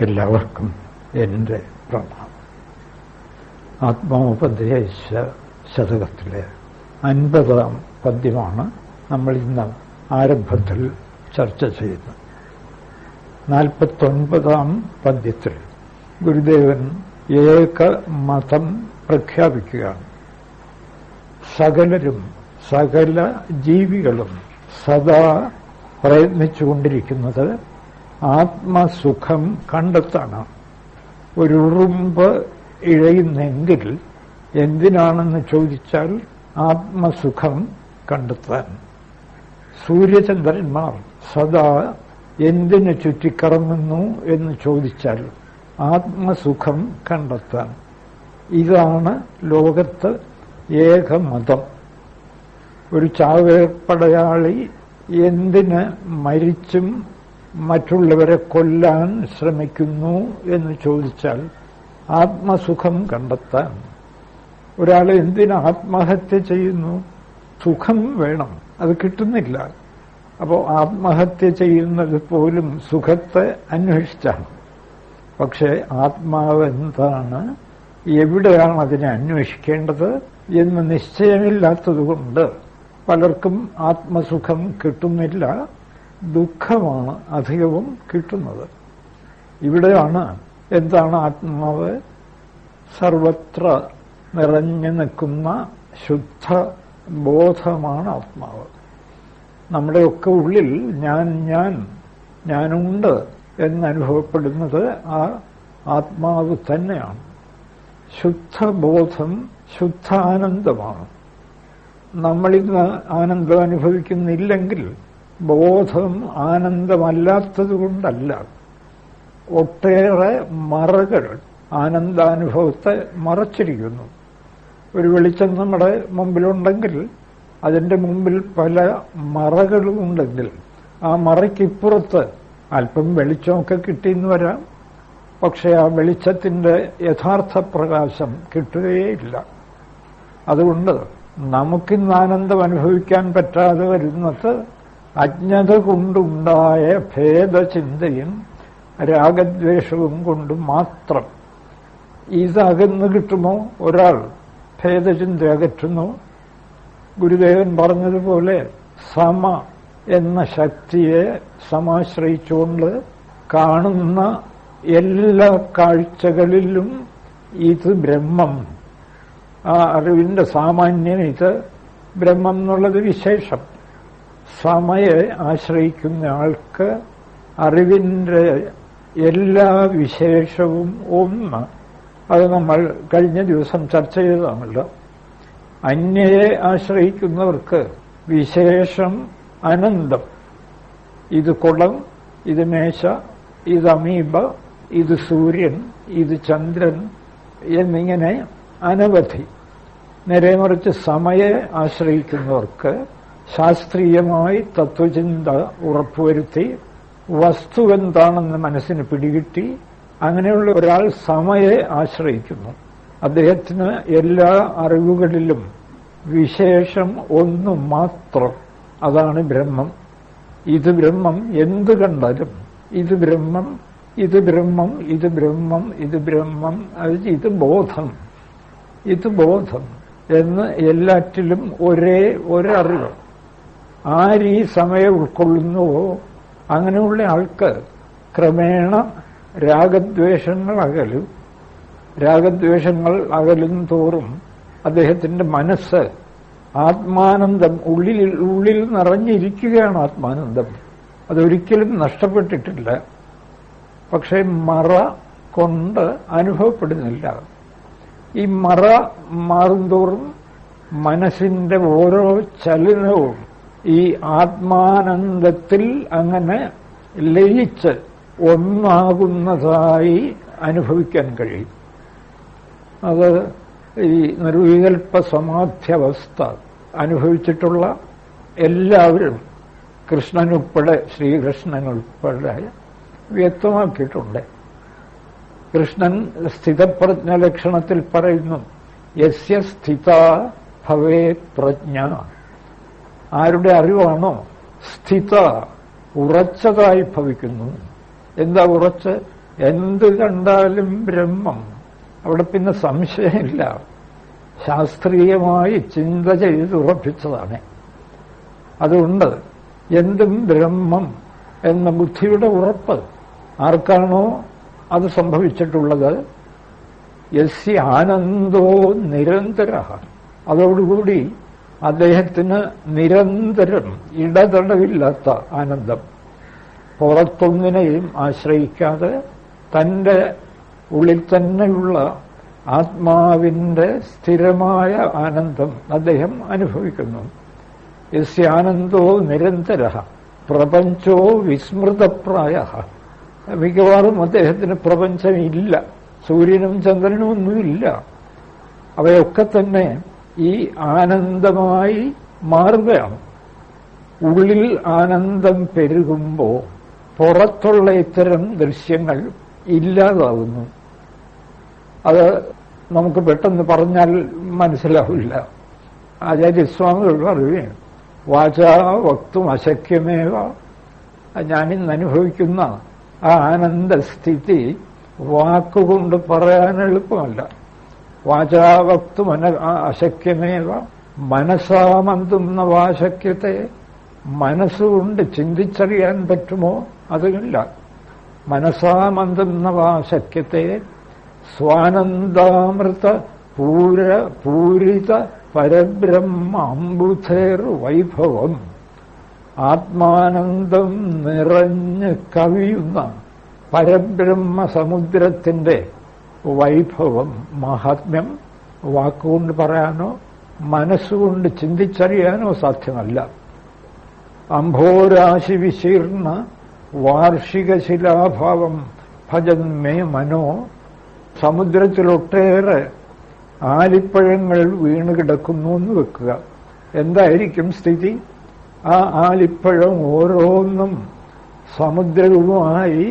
എല്ലാവർക്കും എൻ്റെ പ്രണാമം. ആത്മോപദേശ ശതകത്തിലെ 50-ാം പദ്യമാണ് നമ്മൾ ഇന്ന് ആരംഭത്തിൽ ചർച്ച ചെയ്യുന്നത്. 49-ാം പദ്യത്തിൽ ഗുരുദേവൻ ഏകമതം പ്രഖ്യാപിക്കുകയാണ്. സകലരും സകല ജീവികളും സദാ പ്രയത്നിച്ചുകൊണ്ടിരിക്കുന്നത് ആത്മസുഖം കണ്ടെത്താനാണ്. ഒരു ഉറുമ്പ് ഇഴയുന്നെങ്കിൽ എന്തിനാണെന്ന് ചോദിച്ചാൽ ആത്മസുഖം കണ്ടെത്താൻ. സൂര്യചന്ദ്രന്മാർ സദാ എന്തിനു ചുറ്റിക്കറങ്ങുന്നു എന്ന് ചോദിച്ചാൽ ആത്മസുഖം കണ്ടെത്താൻ. ഇതാണ് ലോകത്ത് ഏകമതം. ഒരു ചാവേർപ്പടയാളി എന്തിന് മരിച്ചും മറ്റുള്ളവരെ കൊല്ലാൻ ശ്രമിക്കുന്നു എന്ന് ചോദിച്ചാൽ ആത്മസുഖം കണ്ടെത്താൻ. ഒരാൾ എന്തിന് ആത്മഹത്യ ചെയ്യുന്നു? സുഖം വേണം, അത് കിട്ടുന്നില്ല. അപ്പോൾ ആത്മഹത്യ ചെയ്യുന്നത് പോലും സുഖത്തെ അന്വേഷിച്ചാണ്. പക്ഷേ ആത്മാവ് എന്താണ്, എവിടെയാണ് അതിനെ അന്വേഷിക്കേണ്ടത് എന്ന് നിശ്ചയമില്ലാത്തതുകൊണ്ട് പലർക്കും ആത്മസുഖം കിട്ടുന്നില്ല. ദുഃഖമാണ് അധികവും കിട്ടുന്നത്. ഇവിടെയാണ് എന്താണ് ആത്മാവ്? സർവത്ര നിറഞ്ഞു നിൽക്കുന്ന ശുദ്ധ ബോധമാണ് ആത്മാവ്. നമ്മുടെയൊക്കെ ഉള്ളിൽ ഞാനുണ്ട് എന്നനുഭവപ്പെടുന്നത് ആ ആത്മാവ് തന്നെയാണ്. ശുദ്ധബോധം ശുദ്ധാനന്ദമാണ്. നമ്മളിന്ന് ആനന്ദം അനുഭവിക്കുന്നില്ലെങ്കിൽ ബോധം ആനന്ദമല്ലാത്തതുകൊണ്ടല്ല. ഒട്ടേറെ മറകൾ ആനന്ദാനുഭവത്തെ മറച്ചിരിക്കുന്നു. ഒരു വെളിച്ചം നമ്മുടെ മുമ്പിലുണ്ടെങ്കിൽ അതിൻ്റെ മുമ്പിൽ പല മറകളുമുണ്ടെങ്കിൽ ആ മറയ്ക്കിപ്പുറത്ത് അല്പം വെളിച്ചമൊക്കെ കിട്ടിയെന്ന് വരാം. പക്ഷെ ആ വെളിച്ചത്തിൻ്റെ യഥാർത്ഥ പ്രകാശം കിട്ടുകയേയില്ല. അതുകൊണ്ട് നമുക്കിന്ന് ആനന്ദം അനുഭവിക്കാൻ പറ്റാതെ വരുന്നത് അജ്ഞത കൊണ്ടുണ്ടായ ഭേദചിന്തയും രാഗദ്വേഷവും കൊണ്ട് മാത്രം. ഇതകന്നു കിട്ടുമോ? ഒരാൾ ഭേദചിന്ത അകറ്റുന്നു. ഗുരുദേവൻ പറഞ്ഞതുപോലെ സമ എന്ന ശക്തിയെ സമാശ്രയിച്ചുകൊണ്ട് കാണുന്ന എല്ലാ കാഴ്ചകളിലും ഇത് ബ്രഹ്മം. ആ അറിവിന്റെ സാമാന്യം ഇത് ബ്രഹ്മം എന്നുള്ളത് വിശേഷം. സമയെ ആശ്രയിക്കുന്ന ആൾക്ക് അറിവിന്റെ എല്ലാ വിശേഷവും ഒന്ന്. അത് നമ്മൾ കഴിഞ്ഞ ദിവസം ചർച്ച ചെയ്തതാണല്ലോ. അന്യയെ ആശ്രയിക്കുന്നവർക്ക് വിശേഷം അനന്തം. ഇത് കുളം, ഇത് മേശ, ഇത് അമീബ, ഇത് സൂര്യൻ, ഇത് ചന്ദ്രൻ എന്നിങ്ങനെ അനവധി. നേരെ മറിച്ച് സമയെ ആശ്രയിക്കുന്നവർക്ക് ശാസ്ത്രീയമായി തത്വചിന്ത ഉറപ്പുവരുത്തി വസ്തു എന്താണെന്ന് മനസ്സിന് പിടികിട്ടി അങ്ങനെയുള്ള ഒരാൾ സമയെ ആശ്രയിക്കുന്നു. അദ്ദേഹത്തിന് എല്ലാ അറിവുകളിലും വിശേഷം ഒന്ന് മാത്രം, അതാണ് ബ്രഹ്മം. ഇത് ബ്രഹ്മം, എന്ത് കണ്ടാലും ഇത് ബ്രഹ്മം, ഇത് ബ്രഹ്മം, ഇത് ബ്രഹ്മം, ഇത് ബ്രഹ്മം, ഇത് ബോധം, ഇത് ബോധം എന്ന് എല്ലാറ്റിലും ഒരറിവ്. ആരീ സമയം ഉൾക്കൊള്ളുന്നുവോ അങ്ങനെയുള്ള ആൾക്ക് ക്രമേണ രാഗദ്വേഷങ്ങൾ അകലും. രാഗദ്വേഷങ്ങൾ അകലും തോറും അദ്ദേഹത്തിന്റെ മനസ്സ് ആത്മാനന്ദം ഉള്ളിൽ നിറഞ്ഞിരിക്കുകയാണ്. ആത്മാനന്ദം അതൊരിക്കലും നഷ്ടപ്പെട്ടിട്ടില്ല. പക്ഷെ മറ കൊണ്ട് അനുഭവപ്പെടുന്നില്ല. ഈ മറ മാറുന്തോറും മനസ്സിന്റെ ഓരോ ചലനവും ഈ ആത്മാനന്ദത്തിൽ അങ്ങനെ ലയിച്ച് ഒന്നാകുന്നതായി അനുഭവിക്കാൻ കഴിയും. അത് ഈ നിർവികൽപ്പ സമാധ്യവസ്ഥ അനുഭവിച്ചിട്ടുള്ള എല്ലാവരും കൃഷ്ണനുൾപ്പെടെ, ശ്രീകൃഷ്ണനുൾപ്പെടെ വ്യക്തമാക്കിയിട്ടുണ്ട്. കൃഷ്ണൻ സ്ഥിതപ്രജ്ഞ ലക്ഷണത്തിൽ പറയുന്നു, യസ്യ സ്ഥിത ഭവേത് പ്രജ്ഞ. ആരുടെ അറിവാണോ സ്ഥിത, ഉറച്ചതായി ഭവിക്കുന്നു. എന്താ ഉറച്ച്? എന്ത് കണ്ടാലും ബ്രഹ്മം. അവിടെ പിന്നെ സംശയമില്ല. ശാസ്ത്രീയമായി ചിന്ത ചെയ്തുറപ്പിച്ചതാണ്. അതുകൊണ്ട് എന്തും ബ്രഹ്മം എന്ന ബുദ്ധിയുടെ ഉറപ്പ് ആർക്കാണോ അത് സംഭവിച്ചിട്ടുള്ളത്, യസ്യ ആനന്ദോ നിരന്തര, അതോടുകൂടി അദ്ദേഹത്തിന് നിരന്തരം ഇടതടവില്ലാത്ത ആനന്ദം, പുറത്തൊന്നിനെയും ആശ്രയിക്കാതെ തന്റെ ഉള്ളിൽ തന്നെയുള്ള ആത്മാവിന്റെ സ്ഥിരമായ ആനന്ദം അദ്ദേഹം അനുഭവിക്കുന്നു. യസ്യ ആനന്ദോ നിരന്തര പ്രപഞ്ചോ വിസ്മൃതപ്രായ. മിക്കവാറും അദ്ദേഹത്തിന് പ്രപഞ്ചമില്ല, സൂര്യനും ചന്ദ്രനും ഒന്നുമില്ല. അവയൊക്കെ തന്നെ ഈ ആനന്ദമായി മാറുകയാണ്. ഉള്ളിൽ ആനന്ദം പെരുകുമ്പോൾ പുറത്തുള്ള ഇത്തരം ദൃശ്യങ്ങൾ ഇല്ലാതാവുന്നു. അത് നമുക്ക് പെട്ടെന്ന് പറഞ്ഞാൽ മനസ്സിലാവില്ല. ആചാര്യസ്വാമികൾ പറയുകയാണ്, വാചാ വക്തും അശക്യമേവ. ഞാനിന്ന് അനുഭവിക്കുന്ന ആ ആനന്ദസ്ഥിതി വാക്കുകൊണ്ട് പറയാൻ എളുപ്പമല്ല. വാചാ വക്തും അശക്യമേവ മനസാമന്തും നവാശക്യത്തെ. മനസ്സുകൊണ്ട് ചിന്തിച്ചറിയാൻ പറ്റുമോ? അതുമില്ല. മനസാമന്തും നവാശക്യത്തെ സ്വാനന്ദാമൃത പൂരിത പരബ്രഹ്മ അംബുധേർ വൈഭവം. ആത്മാനന്ദം നിറഞ്ഞ് കവിയുന്ന പരബ്രഹ്മ സമുദ്രത്തിന്റെ വൈഭവം, മഹാത്മ്യം വാക്കുകൊണ്ട് പറയാനോ മനസ്സുകൊണ്ട് ചിന്തിച്ചറിയാനോ സാധ്യമല്ല. അംഭോരാശി വിശീർണ വാർഷിക ശിലാഭാവം ഭജന്മേ മനോ. സമുദ്രത്തിലൊട്ടേറെ ആലിപ്പഴങ്ങൾ വീണ് കിടക്കുന്നു എന്ന് വെക്കുക. എന്തായിരിക്കും സ്ഥിതി? ആ ആലിപ്പഴം ഓരോന്നും സമുദ്രവുമായി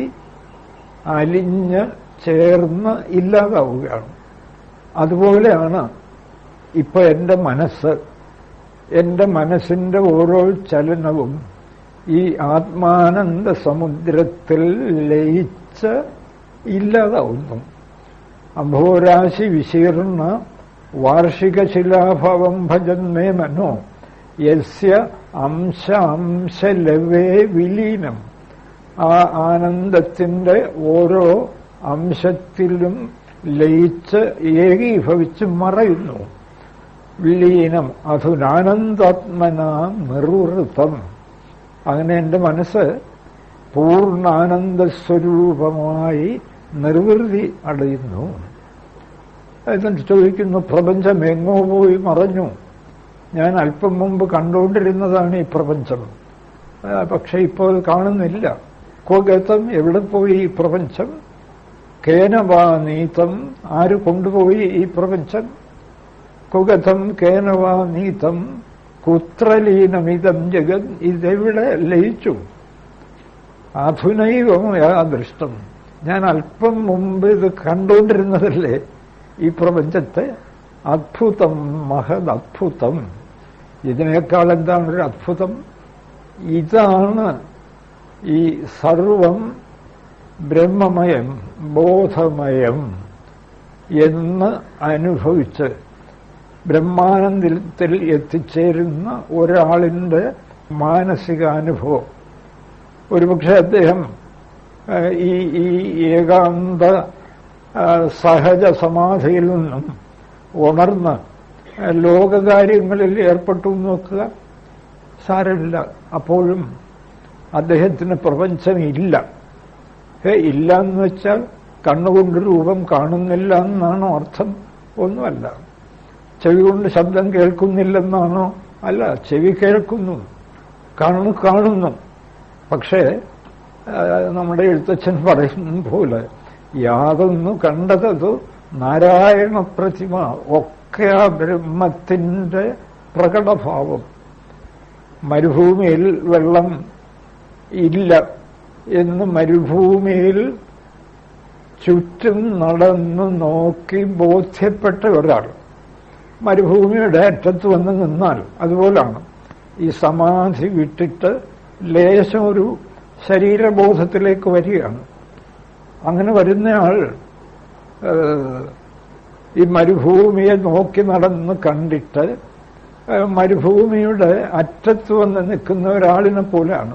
അലിഞ്ഞ് ചേർന്ന് ഇല്ലാതാവുകയാണ്. അതുപോലെയാണ് ഇപ്പൊ എന്റെ മനസ്സ്. എന്റെ മനസ്സിന്റെ ഓരോ ചലനവും ഈ ആത്മാനന്ദ സമുദ്രത്തിൽ ലയിച്ച് ഇല്ലാതാവുന്നു. അംഭോരാശി വിശീർണ വാർഷിക ശിലാഭവം ഭജന്മേ മനോ യസ്യ അംശ അംശലവേ വിലീനം. ആ ആനന്ദത്തിന്റെ ഓരോ അംശത്തിലും ലയിച്ച് ഏകീഭവിച്ച് മറയുന്നു. വിലീനം അധുനാനന്ദാത്മന നിർവൃതം. അങ്ങനെ എന്റെ മനസ്സ് പൂർണ്ണാനന്ദസ്വരൂപമായി നിർവൃതി അടയുന്നു. എന്നിട്ട് ചോദിക്കുന്നു, പ്രപഞ്ചം എങ്ങോ പോയി മറഞ്ഞു? ഞാൻ അല്പം മുമ്പ് കണ്ടുകൊണ്ടിരുന്നതാണ് ഈ പ്രപഞ്ചം, പക്ഷെ ഇപ്പോൾ കാണുന്നില്ല. കോഗതം, എവിടെ പോയി ഈ പ്രപഞ്ചം? കേനവാ നീതം, ആര് കൊണ്ടുപോയി ഈ പ്രപഞ്ചം? കുഗതം കേനവാ നീതം കുത്രലീനമിതം ജഗത്, ഇതെവിടെ ലയിച്ചു? അധുനൈവം യാദൃഷ്ടം, ഞാൻ അല്പം മുമ്പ് ഇത് കണ്ടുകൊണ്ടിരുന്നതല്ലേ ഈ പ്രപഞ്ചത്തെ? അദ്ഭുതം, മഹദ് അദ്ഭുതം. ഇതിനേക്കാൾ എന്താണ് ഒരു അദ്ഭുതം? ഇതാണ് ഈ സർവം ബ്രഹ്മമയം, ബോധമയം എന്ന് അനുഭവിച്ച് ബ്രഹ്മാനന്ദത്തിൽ എത്തിച്ചേരുന്ന ഒരാളിന്റെ മാനസികാനുഭവം. ഒരുപക്ഷെ അദ്ദേഹം ഈ ഏകാന്ത സഹജ സമാധിയിൽ നിന്നും ഉണർന്ന് ലോകകാര്യങ്ങളിൽ ഏർപ്പെട്ടു നോക്കുക, സാരമില്ല. അപ്പോഴും അദ്ദേഹത്തിന് പ്രപഞ്ചമില്ല. ഇല്ല എന്ന് വെച്ചാൽ കണ്ണുകൊണ്ട് രൂപം കാണുന്നില്ല എന്നാണോ അർത്ഥം? ഒന്നുമല്ല. ചെവി കൊണ്ട് ശബ്ദം കേൾക്കുന്നില്ലെന്നാണോ? അല്ല, ചെവി കേൾക്കുന്നു, കാണുന്നു. പക്ഷേ നമ്മുടെ എഴുത്തച്ഛൻ പറയുന്ന പോലെ യാതൊന്നു കണ്ടതോ നാരായണ പ്രതിമ, ഒക്കെ ആ ബ്രഹ്മത്തിന്റെ പ്രകടഭാവം. മരുഭൂമിയിൽ വെള്ളം ഇല്ല എന്ന് മരുഭൂമിയിൽ ചുറ്റും നടന്നു നോക്കി ബോധ്യപ്പെട്ട ഒരാൾ മരുഭൂമിയുടെ അറ്റത്ത് വന്ന് നിന്നാൽ അതുപോലാണ് ഈ സമാധി വിട്ടിട്ട് ലേശം ഒരു ശരീരബോധത്തിലേക്ക് വരികയാണ്. അങ്ങനെ വരുന്നയാൾ ഈ മരുഭൂമിയെ നോക്കി നടന്ന് കണ്ടിട്ട് മരുഭൂമിയുടെ അറ്റത്ത് വന്ന് നിൽക്കുന്ന ഒരാളിനെ പോലെയാണ്.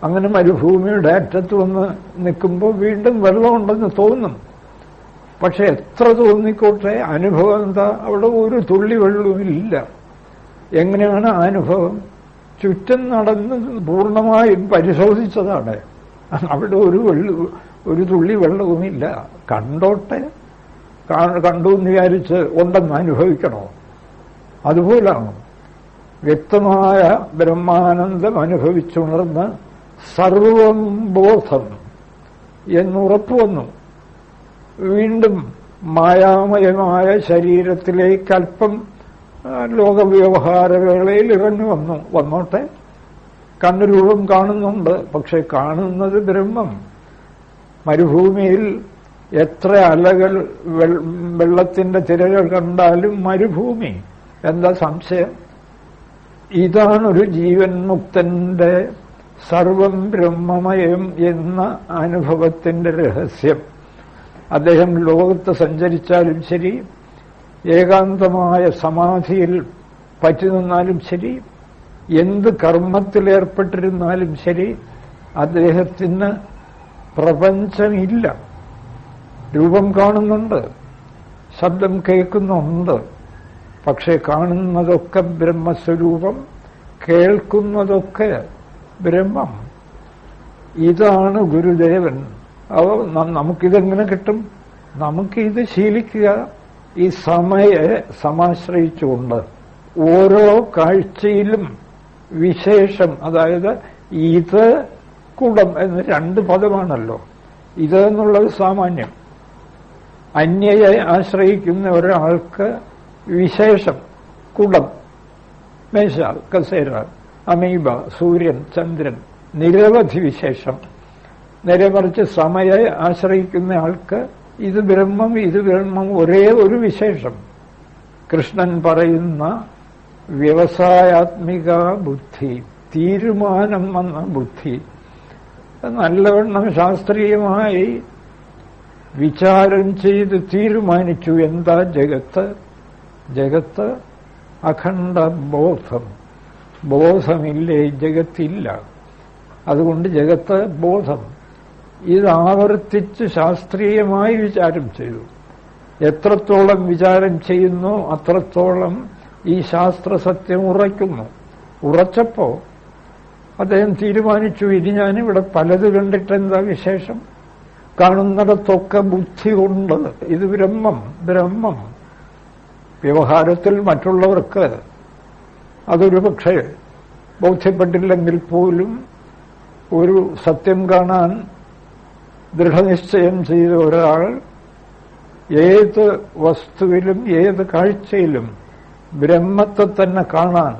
അങ്ങനെ മരുഭൂമിയുടെ അറ്റത്ത് വന്ന് നിൽക്കുമ്പോൾ വീണ്ടും വെള്ളമുണ്ടെന്ന് തോന്നും. പക്ഷെ എത്ര തോന്നിക്കോട്ടെ, അനുഭവം എന്താ? അവിടെ ഒരു തുള്ളി വെള്ളവുമില്ല. എങ്ങനെയാണ് അനുഭവം? ചുറ്റും നടന്ന് പൂർണ്ണമായും പരിശോധിച്ചതാണ്. അവിടെ ഒരു തുള്ളി വെള്ളവുമില്ല. കണ്ടോട്ടെ, കണ്ടു എന്ന് വിചാരിച്ച് ഉണ്ടെന്ന് അനുഭവിക്കണോ? അതുപോലാണ് വ്യക്തമായ ബ്രഹ്മാനന്ദം അനുഭവിച്ചുണർന്ന് സർവം ബോധം എന്നുറപ്പു വന്നു. വീണ്ടും മായാമയമായ ശരീരത്തിലേക്ക് അല്പം ലോകവ്യവഹാരവേളയിൽ ഇറങ്ങി വന്നോട്ടെ. കണ്ണുരൂപം കാണുന്നുണ്ട്, പക്ഷെ കാണുന്നത് ബ്രഹ്മം. മരുഭൂമിയിൽ എത്ര അലകൾ, വെള്ളത്തിന്റെ തിരകൾ കണ്ടാലും മരുഭൂമി. എന്താ സംശയം? ഇതാണൊരു ജീവൻ മുക്തന്റെ സർവം ബ്രഹ്മമയം എന്ന അനുഭവത്തിന്റെ രഹസ്യം. അദ്ദേഹം ലോകത്ത് സഞ്ചരിച്ചാലും ശരി, ഏകാന്തമായ സമാധിയിൽ പറ്റി നിന്നാലും ശരി, എന്ത് കർമ്മത്തിലേർപ്പെട്ടിരുന്നാലും ശരി, അദ്ദേഹത്തിന് പ്രപഞ്ചമില്ല. രൂപം കാണുന്നുണ്ട്, ശബ്ദം കേൾക്കുന്നുണ്ട്, പക്ഷെ കാണുന്നതൊക്കെ ബ്രഹ്മസ്വരൂപം, കേൾക്കുന്നതൊക്കെ ബ്രഹ്മം. ഇതാണ് ഗുരുദേവൻ. നമുക്കിതെങ്ങനെ കിട്ടും? നമുക്കിത് ശീലിക്കുക. ഈ സമയെ സമാശ്രയിച്ചുകൊണ്ട് ഓരോ കാഴ്ചയിലും വിശേഷം, അതായത് ഇത് കുടം എന്ന് രണ്ട് പദമാണല്ലോ. ഇത് എന്നുള്ളത് സാമാന്യം. അന്യയെ ആശ്രയിക്കുന്ന ഒരാൾക്ക് വിശേഷം കുടം, മേശ, കസേര, അമീബ, സൂര്യൻ, ചന്ദ്രൻ, നിരവധി വിശേഷം. നേരെമറിച്ച് സമയെ ആശ്രയിക്കുന്ന ആൾക്ക് ഇത് ബ്രഹ്മം, ഇത് ബ്രഹ്മം, ഒരേ ഒരു വിശേഷം. കൃഷ്ണൻ പറയുന്ന വ്യവസായാത്മിക ബുദ്ധി, തീരുമാനം വന്ന ബുദ്ധി, നല്ലവണ്ണം ശാസ്ത്രീയമായി വിചാരം ചെയ്ത് തീരുമാനിച്ചു. എന്താ ജഗത്ത്? ജഗത്ത് അഖണ്ഡ ബോധം. ബോധമില്ലേ ജഗത്തില്ല. അതുകൊണ്ട് ജഗത്ത് ബോധം. ഇത് ആവർത്തിച്ച് ശാസ്ത്രീയമായി വിചാരം ചെയ്തു. എത്രത്തോളം വിചാരം ചെയ്യുന്നു അത്രത്തോളം ഈ ശാസ്ത്രസത്യം ഉറയ്ക്കുന്നു. ഉറച്ചപ്പോ അദ്ദേഹം തീരുമാനിച്ചു, ഇനി ഞാനിവിടെ പലത് കണ്ടിട്ടെന്താ വിശേഷം? കാണുന്നിടത്തൊക്കെ ബുദ്ധി കൊണ്ട് ഇത് ബ്രഹ്മം, ബ്രഹ്മം. വ്യവഹാരത്തിൽ മറ്റുള്ളവർക്ക് അതൊരു പക്ഷേ ബോധ്യപ്പെട്ടില്ലെങ്കിൽ പോലും ഒരു സത്യം കാണാൻ ദൃഢനിശ്ചയം ചെയ്ത ഒരാൾ ഏത് വസ്തുവിലും ഏത് കാഴ്ചയിലും ബ്രഹ്മത്തെ തന്നെ കാണാൻ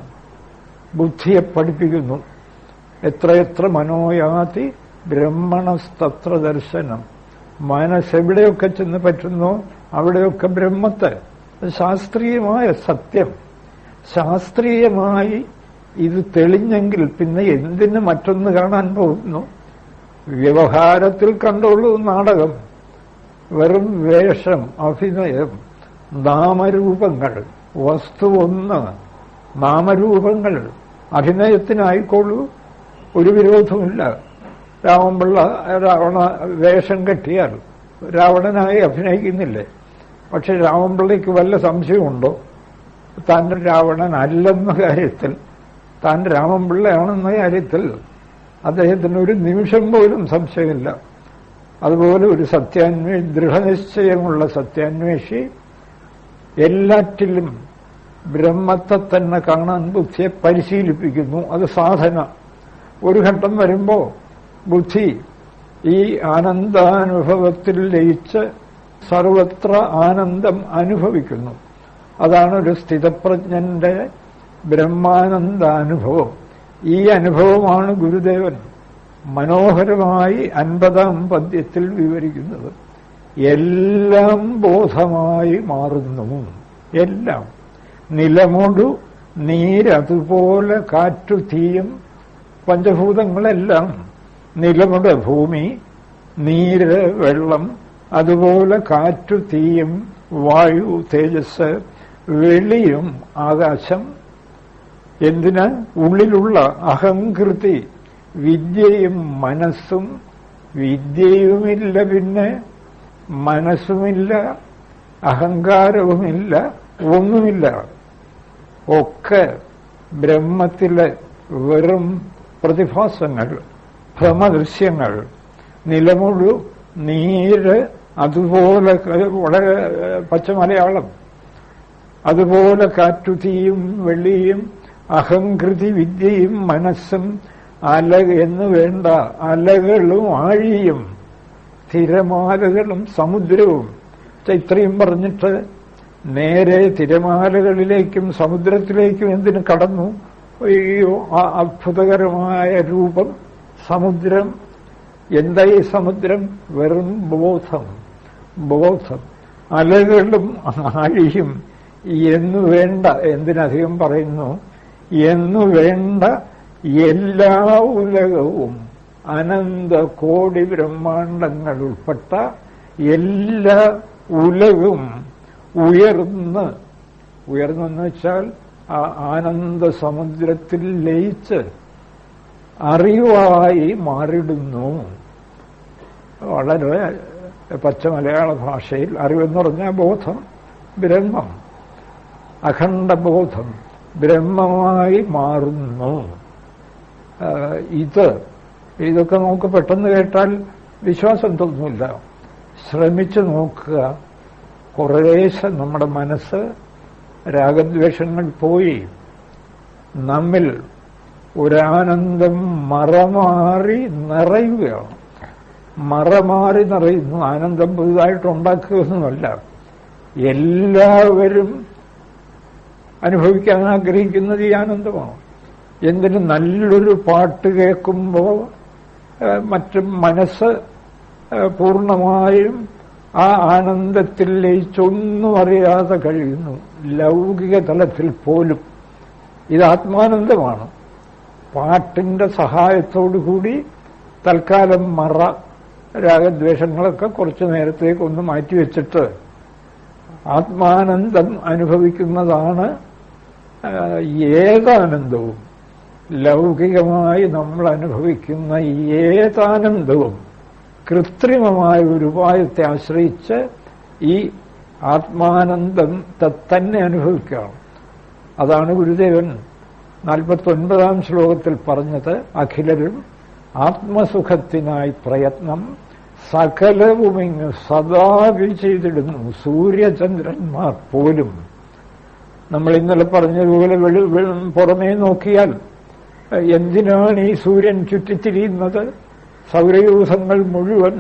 ബുദ്ധിയെ പഠിപ്പിക്കുന്നു. എത്രയെത്ര മനോയാതി ബ്രഹ്മണസ്തത്ര ദർശനം. മനസ്സെവിടെയൊക്കെ ചെന്ന് പറ്റുന്നോ അവിടെയൊക്കെ ബ്രഹ്മത്തെ. ശാസ്ത്രീയമായ സത്യം. ശാസ്ത്രീയമായി ഇത് തെളിഞ്ഞെങ്കിൽ പിന്നെ എന്തിന് മറ്റൊന്ന് കാണാൻ പോകുന്നു? വ്യവഹാരത്തിൽ കണ്ടോളൂ നാടകം, വെറും വേഷം, അഭിനയം, നാമരൂപങ്ങൾ. വസ്തു ഒന്ന്, നാമരൂപങ്ങൾ. അഭിനയത്തിനായിക്കോളൂ, ഒരു വിരോധമില്ല. രാമൻപിള്ള രാവണ വേഷം കെട്ടിയാൽ രാവണനായി അഭിനയിക്കുന്നില്ലേ? പക്ഷെ രാമൻപിള്ളയ്ക്ക് വല്ല സംശയമുണ്ടോ താൻ രാവണനല്ലെന്ന കാര്യത്തിൽ? താൻ രാമൻപിള്ളയാണെന്ന കാര്യത്തിൽ അദ്ദേഹത്തിന് ഒരു നിമിഷം പോലും സംശയമില്ല. അതുപോലെ ഒരു സത്യാന്വേഷി, ദൃഢനിശ്ചയമുള്ള സത്യാന്വേഷി എല്ലാറ്റിലും ബ്രഹ്മത്തെ തന്നെ കാണാൻ ബുദ്ധിയെ പരിശീലിപ്പിക്കുന്നു. അത് സാധന. ഒരു ഘട്ടം വരുമ്പോ ബുദ്ധി ഈ ആനന്ദാനുഭവത്തിൽ ലയിച്ച് സർവത്ര ആനന്ദം അനുഭവിക്കുന്നു. അതാണ് ഒരു സ്ഥിതപ്രജ്ഞന്റെ ബ്രഹ്മാനന്ദാനുഭവം. ഈ അനുഭവമാണ് ഗുരുദേവൻ മനോഹരമായി 50-ാം പദ്യത്തിൽ വിവരിക്കുന്നത്. എല്ലാം ബോധമായി മാറുന്നു. എല്ലാം. നിലമൊടു നീരതുപോലെ കാറ്റു തീയും പഞ്ചഭൂതങ്ങളെല്ലാം. നിലമുടെ ഭൂമി, നീര്, വെള്ളം, അതുപോലെ കാറ്റു, തീയും, വായു, തേജസ്, വെളിയും, ആകാശം. എന്തിന്? ഉള്ളിലുള്ള അഹംകൃതി, വിദ്യയും മനസ്സും. വിദ്യയുമില്ല, പിന്നെ മനസ്സുമില്ല, അഹങ്കാരവുമില്ല, ഒന്നുമില്ല. ഒക്കെ ബ്രഹ്മത്തിലെ വെറും പ്രതിഭാസങ്ങൾ, ഭ്രമദൃശ്യങ്ങൾ. നിലമുഴു, നീര്, അതുപോലെ വളരെ പച്ചമലയാളം, അതുപോലെ കാറ്റുതീയും വെള്ളിയും അഹംകൃതി, വിദ്യയും മനസ്സും. എന്ന് വേണ്ട, അലകളും ആഴിയും തിരമാലകളും സമുദ്രവും. ഇത്രയും പറഞ്ഞിട്ട് നേരെ തിരമാലകളിലേക്കും സമുദ്രത്തിലേക്കും എന്തിനു കടന്നു? അയ്യോ, ആ അത്ഭുതകരമായ രൂപം സമുദ്രം. എന്താ ഈ സമുദ്രം? വെറും ബോധം. ബോധം. അലകളും ആഴിയും എന്നു വേണ്ട, എന്തിനധികം പറയുന്നു? എന്നു വേണ്ട എല്ലാ ഉലകവും, അനന്ത കോടി ബ്രഹ്മാണ്ടങ്ങൾ ഉൾപ്പെട്ട എല്ലാ ഉലകും ഉയർന്നെന്ന് വെച്ചാൽ ആ ആനന്ദ സമുദ്രത്തിൽ ലയിച്ച് അറിവായി മാറിടുന്നു. വളരെ പച്ച മലയാള ഭാഷയിൽ അറിവെന്ന് പറഞ്ഞാൽ ബോധം, ബ്രഹ്മം, അഖണ്ഡബോധം ബ്രഹ്മമായി മാറുന്നു. ഇതൊക്കെ നമുക്ക് പെട്ടെന്ന് കേട്ടാൽ വിശ്വാസം തോന്നില്ല. ശ്രമിച്ചു നോക്കുക. കുറേശ്ശെ നമ്മുടെ മനസ്സ് രാഗദ്വേഷങ്ങൾ പോയി നമ്മിൽ ഒരാനന്ദം മറമാറി നിറയുകയാണ്. മറമാറി നിറയുന്നു. ആനന്ദം പുതുതായിട്ടുണ്ടാക്കുകയൊന്നുമല്ല. എല്ലാവരും അനുഭവിക്കാൻ ആഗ്രഹിക്കുന്നത് ഈ ആനന്ദമാണ്. എന്തിന്? നല്ലൊരു പാട്ട് കേൾക്കുമ്പോൾ മറ്റും മനസ്സ് പൂർണ്ണമായും ആ ആനന്ദത്തിൽ ലയിച്ചൊന്നും അറിയാതെ കഴിയുന്നു. ലൗകിക തലത്തിൽ പോലും ഇത് ആത്മാനന്ദമാണ്. പാട്ടിന്റെ സഹായത്തോടുകൂടി തൽക്കാലം രാഗദ്വേഷങ്ങളൊക്കെ കുറച്ചു നേരത്തേക്കൊന്ന് മാറ്റിവെച്ചിട്ട് ആത്മാനന്ദം അനുഭവിക്കുന്നതാണ് ഏതാനന്ദവും. ലൗകികമായി നമ്മൾ അനുഭവിക്കുന്ന ഏതാനന്ദവും കൃത്രിമമായ ഒരു ഉപായത്തെ ആശ്രയിച്ച് ഈ ആത്മാനന്ദത്തെ തന്നെ അനുഭവിക്കണം. അതാണ് ഗുരുദേവൻ 49-ാം ശ്ലോകത്തിൽ പറഞ്ഞത്. അഖിലരും ആത്മസുഖത്തിനായി പ്രയത്നം സകലവുമിങ്ങ് സദാ ചെയ്തിടുന്നു, സൂര്യചന്ദ്രന്മാർ പോലും. നമ്മൾ ഇന്നലെ പറഞ്ഞതുപോലെ പുറമേ നോക്കിയാൽ എന്തിനാണ് ഈ സൂര്യൻ ചുറ്റിത്തിരിയുന്നത്? സൗരയൂഥങ്ങൾ മുഴുവൻ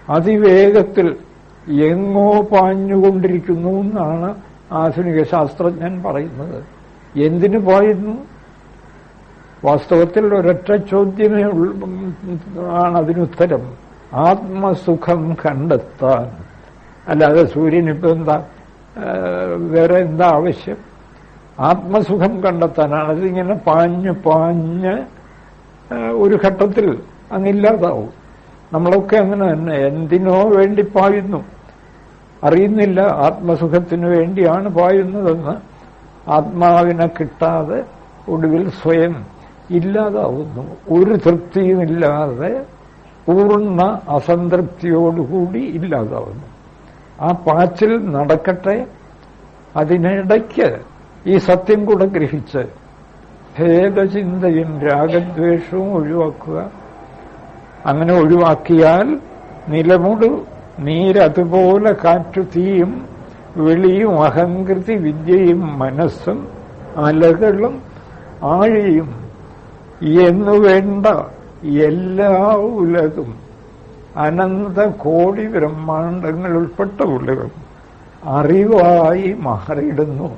അതിവേഗത്തിൽ എങ്ങോ പാഞ്ഞുകൊണ്ടിരിക്കുന്നു എന്നാണ് ആധുനിക ശാസ്ത്രജ്ഞൻ പറയുന്നത്. എന്തിനു പായുന്നു? വാസ്തവത്തിൽ ഒരൊറ്റ ചോദ്യമേ ആണ് അതിനുത്തരം: ആത്മസുഖം കണ്ടെത്താൻ. അല്ലാതെ സൂര്യനിപ്പോ വേറെ എന്താ ആവശ്യം? ആത്മസുഖം കണ്ടെത്താനാണ്. അതിങ്ങനെ പാഞ്ഞ് ഒരു ഘട്ടത്തിൽ അങ്ങില്ലാതാവും. നമ്മളൊക്കെ അങ്ങനെ തന്നെ എന്തിനോ വേണ്ടി പായുന്നു, അറിയുന്നില്ല ആത്മസുഖത്തിനു വേണ്ടിയാണ് പായുന്നതെന്ന്. ആത്മാവിനെ കിട്ടാതെ ഒടുവിൽ സ്വയം ഇല്ലാതാവുന്നു. ഒരു തൃപ്തിയുമില്ലാതെ പൂർണ്ണ അസംതൃപ്തിയോടുകൂടി ഇല്ലാതാവുന്നു. ആ പാച്ചിൽ നടക്കട്ടെ. അതിനിടയ്ക്ക് ഈ സത്യം കൂടെ ഗ്രഹിച്ച് ഭേദചിന്തയും രാഗദ്വേഷവും ഒഴിവാക്കുക. അങ്ങനെ ഒഴിവാക്കിയാൽ നിലമുടു നീരതുപോലെ കാറ്റു തീയും വെളിയും അഹങ്കൃതി വിദ്യയും മനസ്സും അലകളും ആഴിയും എന്നു വേണ്ട എല്ലാ ഉലകും, അനന്ത കോടി ബ്രഹ്മാണ്ടങ്ങൾ ഉൾപ്പെട്ട ഉലകം അറിവായി മാറിയിടുന്നു.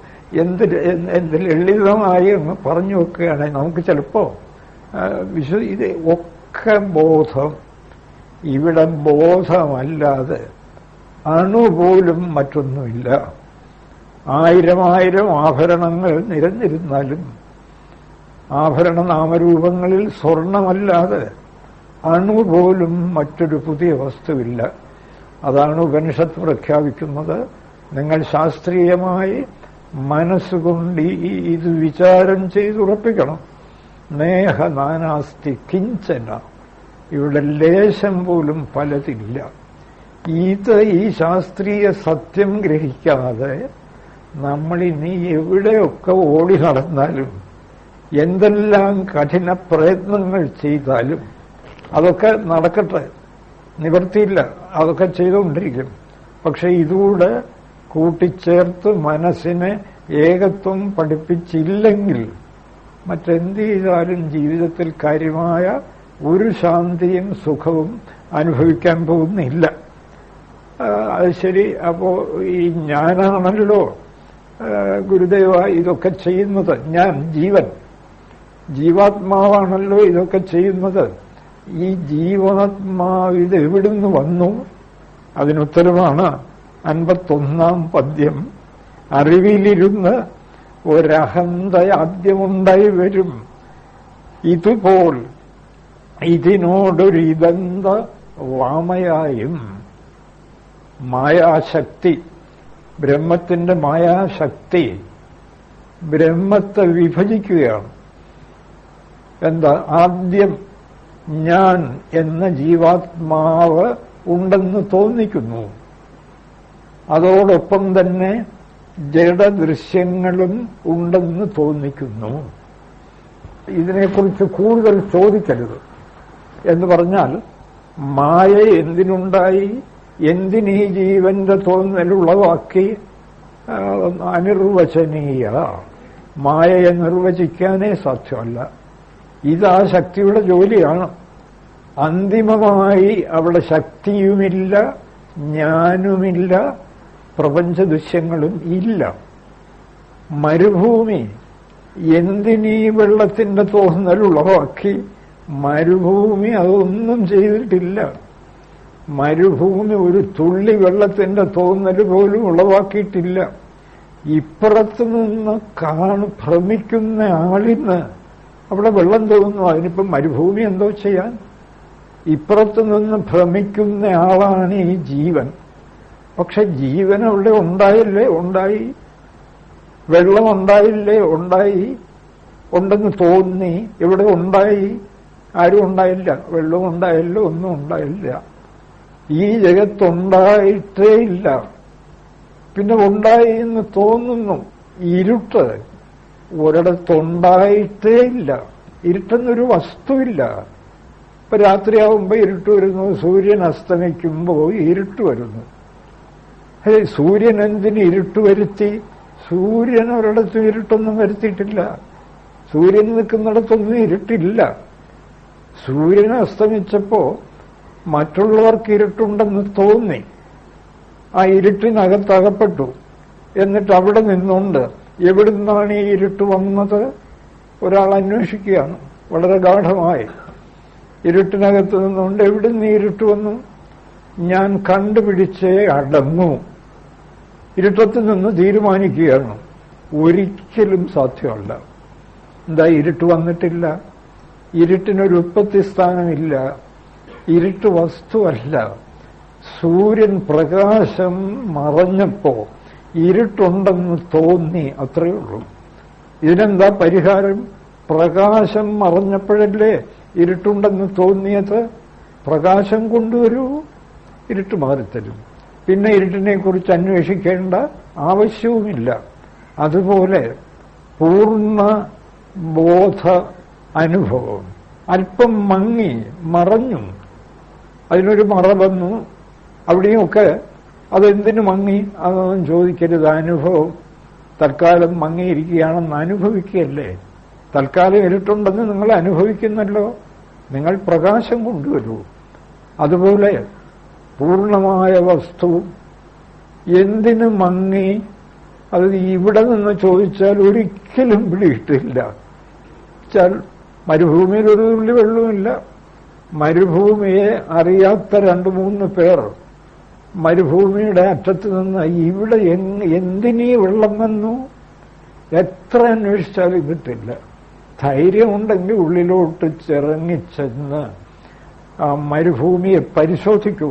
എന്ത് ലളിതമായി എന്ന് പറഞ്ഞു വെക്കുകയാണെങ്കിൽ നമുക്ക് ചിലപ്പോ ഇത് ഒക്കെ ബോധം. ഇവിടെ ബോധമല്ലാതെ അണുപോലും മറ്റൊന്നുമില്ല. 1000 ആഭരണങ്ങൾ നിരന്നിരുന്നാലും ആഭരണ നാമരൂപങ്ങളിൽ സ്വർണമല്ലാതെ അണുപോലും മറ്റൊരു പുതിയ വസ്തുവില്ല. അതാണ് ഉപനിഷത്ത് പ്രഖ്യാപിക്കുന്നത്. നിങ്ങൾ ശാസ്ത്രീയമായി മനസ്സുകൊണ്ട് ഇത് വിചാരം ചെയ്തുറപ്പിക്കണം. നേഹ നാനാസ്തി കിഞ്ചന, ഇവിടെ ലേശം പോലും പലതില്ല. ഈ ശാസ്ത്രീയ സത്യം ഗ്രഹിക്കാതെ നമ്മളിനി എവിടെയൊക്കെ ഓടി നടന്നാലും എന്തെല്ലാം കഠിന പ്രയത്നങ്ങൾ ചെയ്താലും അതൊക്കെ നടക്കട്ടെ, നിവൃത്തിയില്ല, അതൊക്കെ ചെയ്തുകൊണ്ടിരിക്കും. പക്ഷെ ഇതുകൂടെ കൂട്ടിച്ചേർത്ത് മനസ്സിനെ ഏകത്വം പഠിപ്പിച്ചില്ലെങ്കിൽ മറ്റെന്ത് ചെയ്താലും ജീവിതത്തിൽ കാര്യമായ ഒരു ശാന്തിയും സുഖവും അനുഭവിക്കാൻ പോകുന്നില്ല. അത് ശരി. അപ്പോ ഈ ഞാനാണല്ലോ ഗുരുദേവ ഇതൊക്കെ ചെയ്യുന്നത്, ഞാൻ ജീവാത്മാവാണല്ലോ ഇതൊക്കെ ചെയ്യുന്നത്. ഈ ജീവാത്മാവ് ഇത് എവിടുന്ന് വന്നു? അതിനുത്തരമാണ് 51-ാം പദ്യം. അറിവിലിരുന്ന് ഒരഹന്ത ആദ്യമുണ്ടായി വരും, ഇതുപോൽ ഇതിനോടൊരിതന്ത വാമയായും. മായാശക്തി, ബ്രഹ്മത്തിന്റെ മായാശക്തി ബ്രഹ്മത്തെ വിഭജിക്കുകയാണ്. എന്താ? ആദ്യം ഞാൻ എന്ന ജീവാത്മാവ് ഉണ്ടെന്ന് തോന്നിക്കുന്നു. അതോടൊപ്പം തന്നെ ജഡദൃശ്യങ്ങളും ഉണ്ടെന്ന് തോന്നിക്കുന്നു. ഇതിനെക്കുറിച്ച് കൂടുതൽ ചോദിക്കരുത് എന്ന് പറഞ്ഞാൽ, മായ എന്തിനുണ്ടായി, എന്തിനീ ജീവന്റെ തോന്നലുളവാക്കി? അനിർവചനീയ. മായയെ നിർവചിക്കാനേ സാധ്യമല്ല. ഇതാ ശക്തിയുടെ ജോലിയാണ്. അന്തിമമായി അവിടെ ശക്തിയുമില്ല, ജ്ഞാനുമില്ല, പ്രപഞ്ച ദൃശ്യങ്ങളും ഇല്ല. മരുഭൂമി എന്തിനീ വെള്ളത്തിന്റെ തോന്നലുളവാക്കി? മരുഭൂമി അതൊന്നും ചെയ്തിട്ടില്ല. മരുഭൂമി ഒരു തുള്ളി വെള്ളത്തിന്റെ തോന്നൽ പോലും ഉളവാക്കിയിട്ടില്ല. ഇപ്പുറത്തു നിന്ന് ഭ്രമിക്കുന്ന ആളിന് അവിടെ വെള്ളം തോന്നുന്നു. അതിനിപ്പം മരുഭൂമി എന്തോ ചെയ്യാൻ? ഇപ്പുറത്തു നിന്ന് ഭ്രമിക്കുന്ന ആളാണ് ഈ ജീവൻ. പക്ഷെ ജീവൻ അവിടെ ഉണ്ടായില്ലേ? ഉണ്ടായി. വെള്ളം ഉണ്ടായില്ലേ? ഉണ്ടായി. ഉണ്ടെന്ന് തോന്നി. എവിടെ ഉണ്ടായി? ആരും ഉണ്ടായില്ല. വെള്ളവും ഉണ്ടായില്ല, ഒന്നും ഉണ്ടായില്ല. ഈ ജഗത്തുണ്ടായിട്ടേ ഇല്ല. പിന്നെ ഉണ്ടായി എന്ന് തോന്നുന്നു. ഇരുട്ട് ഒരിടത്തുണ്ടായിട്ടേ ഇല്ല. ഇരുട്ടെന്നൊരു വസ്തുവില്ല. ഇപ്പൊ രാത്രിയാവുമ്പോ ഇരുട്ട് വരുന്നു, സൂര്യൻ അസ്തമിക്കുമ്പോൾ ഇരുട്ട് വരുന്നു. സൂര്യൻ എന്തിന് ഇരുട്ട് വരുത്തി? സൂര്യൻ ഒരിടത്തും ഇരുട്ടൊന്നും വരുത്തിയിട്ടില്ല. സൂര്യൻ നിൽക്കുന്നിടത്തൊന്നും ഇരുട്ടില്ല. സൂര്യൻ അസ്തമിച്ചപ്പോ മറ്റുള്ളവർക്ക് ഇരുട്ടുണ്ടെന്ന് തോന്നി. ആ ഇരുട്ടിനകത്തകപ്പെട്ടു. എന്നിട്ട് അവിടെ നിന്നുകൊണ്ട് എവിടുന്നാണ് ഈ ഇരുട്ട് വന്നത്? ഒരാൾ അന്വേഷിക്കുകയാണ് വളരെ ഗാഠമായി. ഇരുട്ടിനകത്ത് നിന്നുകൊണ്ട് എവിടുന്ന് ഇരുട്ട് വന്നു? ഞാൻ കണ്ടുപിടിച്ചേ അടങ്ങൂ. ഇരുട്ടത്ത് നിന്ന് തീരുമാനിക്കുകയാണ്. ഒരിക്കലും സാധ്യമല്ല. എന്താ? ഇരുട്ട് വന്നിട്ടില്ല. ഇരുട്ടിനൊരു ഉത്പത്തി സ്ഥാനമില്ല. ഇരുട്ട് വസ്തുവല്ല. സൂര്യൻ പ്രകാശം മറഞ്ഞപ്പോ ഇരുട്ടുണ്ടെന്ന് തോന്നി, അത്രയേ ഉള്ളൂ. ഇതിനെന്താ പരിഹാരം? പ്രകാശം മറഞ്ഞപ്പോഴല്ലേ ഇരുട്ടുണ്ടെന്ന് തോന്നിയത്? പ്രകാശം കൊണ്ടുവരൂ, ഇരുട്ട് മാറിത്തരും. പിന്നെ ഇരുട്ടിനെ കുറിച്ച് അന്വേഷിക്കേണ്ട ആവശ്യവുമില്ല. അതുപോലെ പൂർണ്ണ ബോധ അനുഭവം അല്പം മങ്ങി, മറഞ്ഞു. അതിനൊരു മറ വന്നു. അവിടെയുമൊക്കെ അതെന്തിനു മങ്ങി? അതൊന്നും ചോദിക്കരുത്. അനുഭവം തൽക്കാലം മങ്ങിയിരിക്കുകയാണെന്ന് അനുഭവിക്കുകയല്ലേ. തൽക്കാലം ഇരുട്ടുണ്ടെന്ന് നിങ്ങൾ അനുഭവിക്കുന്നല്ലോ. നിങ്ങൾ പ്രകാശം കൊണ്ടുവരൂ. അതുപോലെ പൂർണ്ണമായ വസ്തു എന്തിനു മങ്ങി? അത് ഇവിടെ നിന്ന് ചോദിച്ചാൽ ഒരിക്കലും പിടിയിട്ടില്ല. മരുഭൂമിയിൽ ഒരു തുള്ളി വെള്ളവുമില്ല. മരുഭൂമിയെ അറിയാത്ത 2-3 പേർ മരുഭൂമിയുടെ അറ്റത്ത് നിന്ന് ഇവിടെ എന്തിനീ വെള്ളം വന്നു? എത്ര അന്വേഷിച്ചാലും കിട്ടില്ല. ധൈര്യമുണ്ടെങ്കിൽ ഉള്ളിലോട്ട് ചിറങ്ങിച്ചെന്ന് ആ മരുഭൂമിയെ പരിശോധിക്കൂ.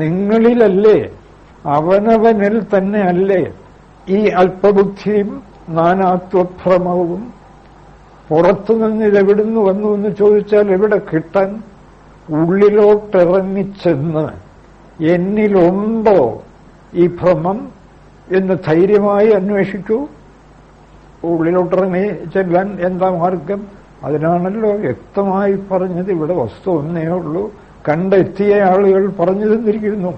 നിങ്ങളിലല്ലേ, അവനവനിൽ തന്നെ അല്ലേ ഈ അല്പബുദ്ധിയും നാനാത്വഭ്രമവും? പുറത്തുനിന്ന് ഇതെവിടുന്ന് വന്നു എന്ന് ചോദിച്ചാൽ എവിടെ കിട്ടാൻ? ഉള്ളിലോട്ടിറങ്ങിച്ചെന്ന് എന്നിലുണ്ടോ ഈ ഭ്രമം എന്ന് ധൈര്യമായി അന്വേഷിക്കൂ. ഉള്ളിലോട്ടിറങ്ങി ചെല്ലാൻ എന്താ മാർഗം? അതിനാണല്ലോ വ്യക്തമായി പറഞ്ഞത്. ഇവിടെ വസ്തു ഒന്നേ ഉള്ളൂ. കണ്ടെത്തിയ ആളുകൾ പറഞ്ഞു തന്നിരിക്കുന്നു.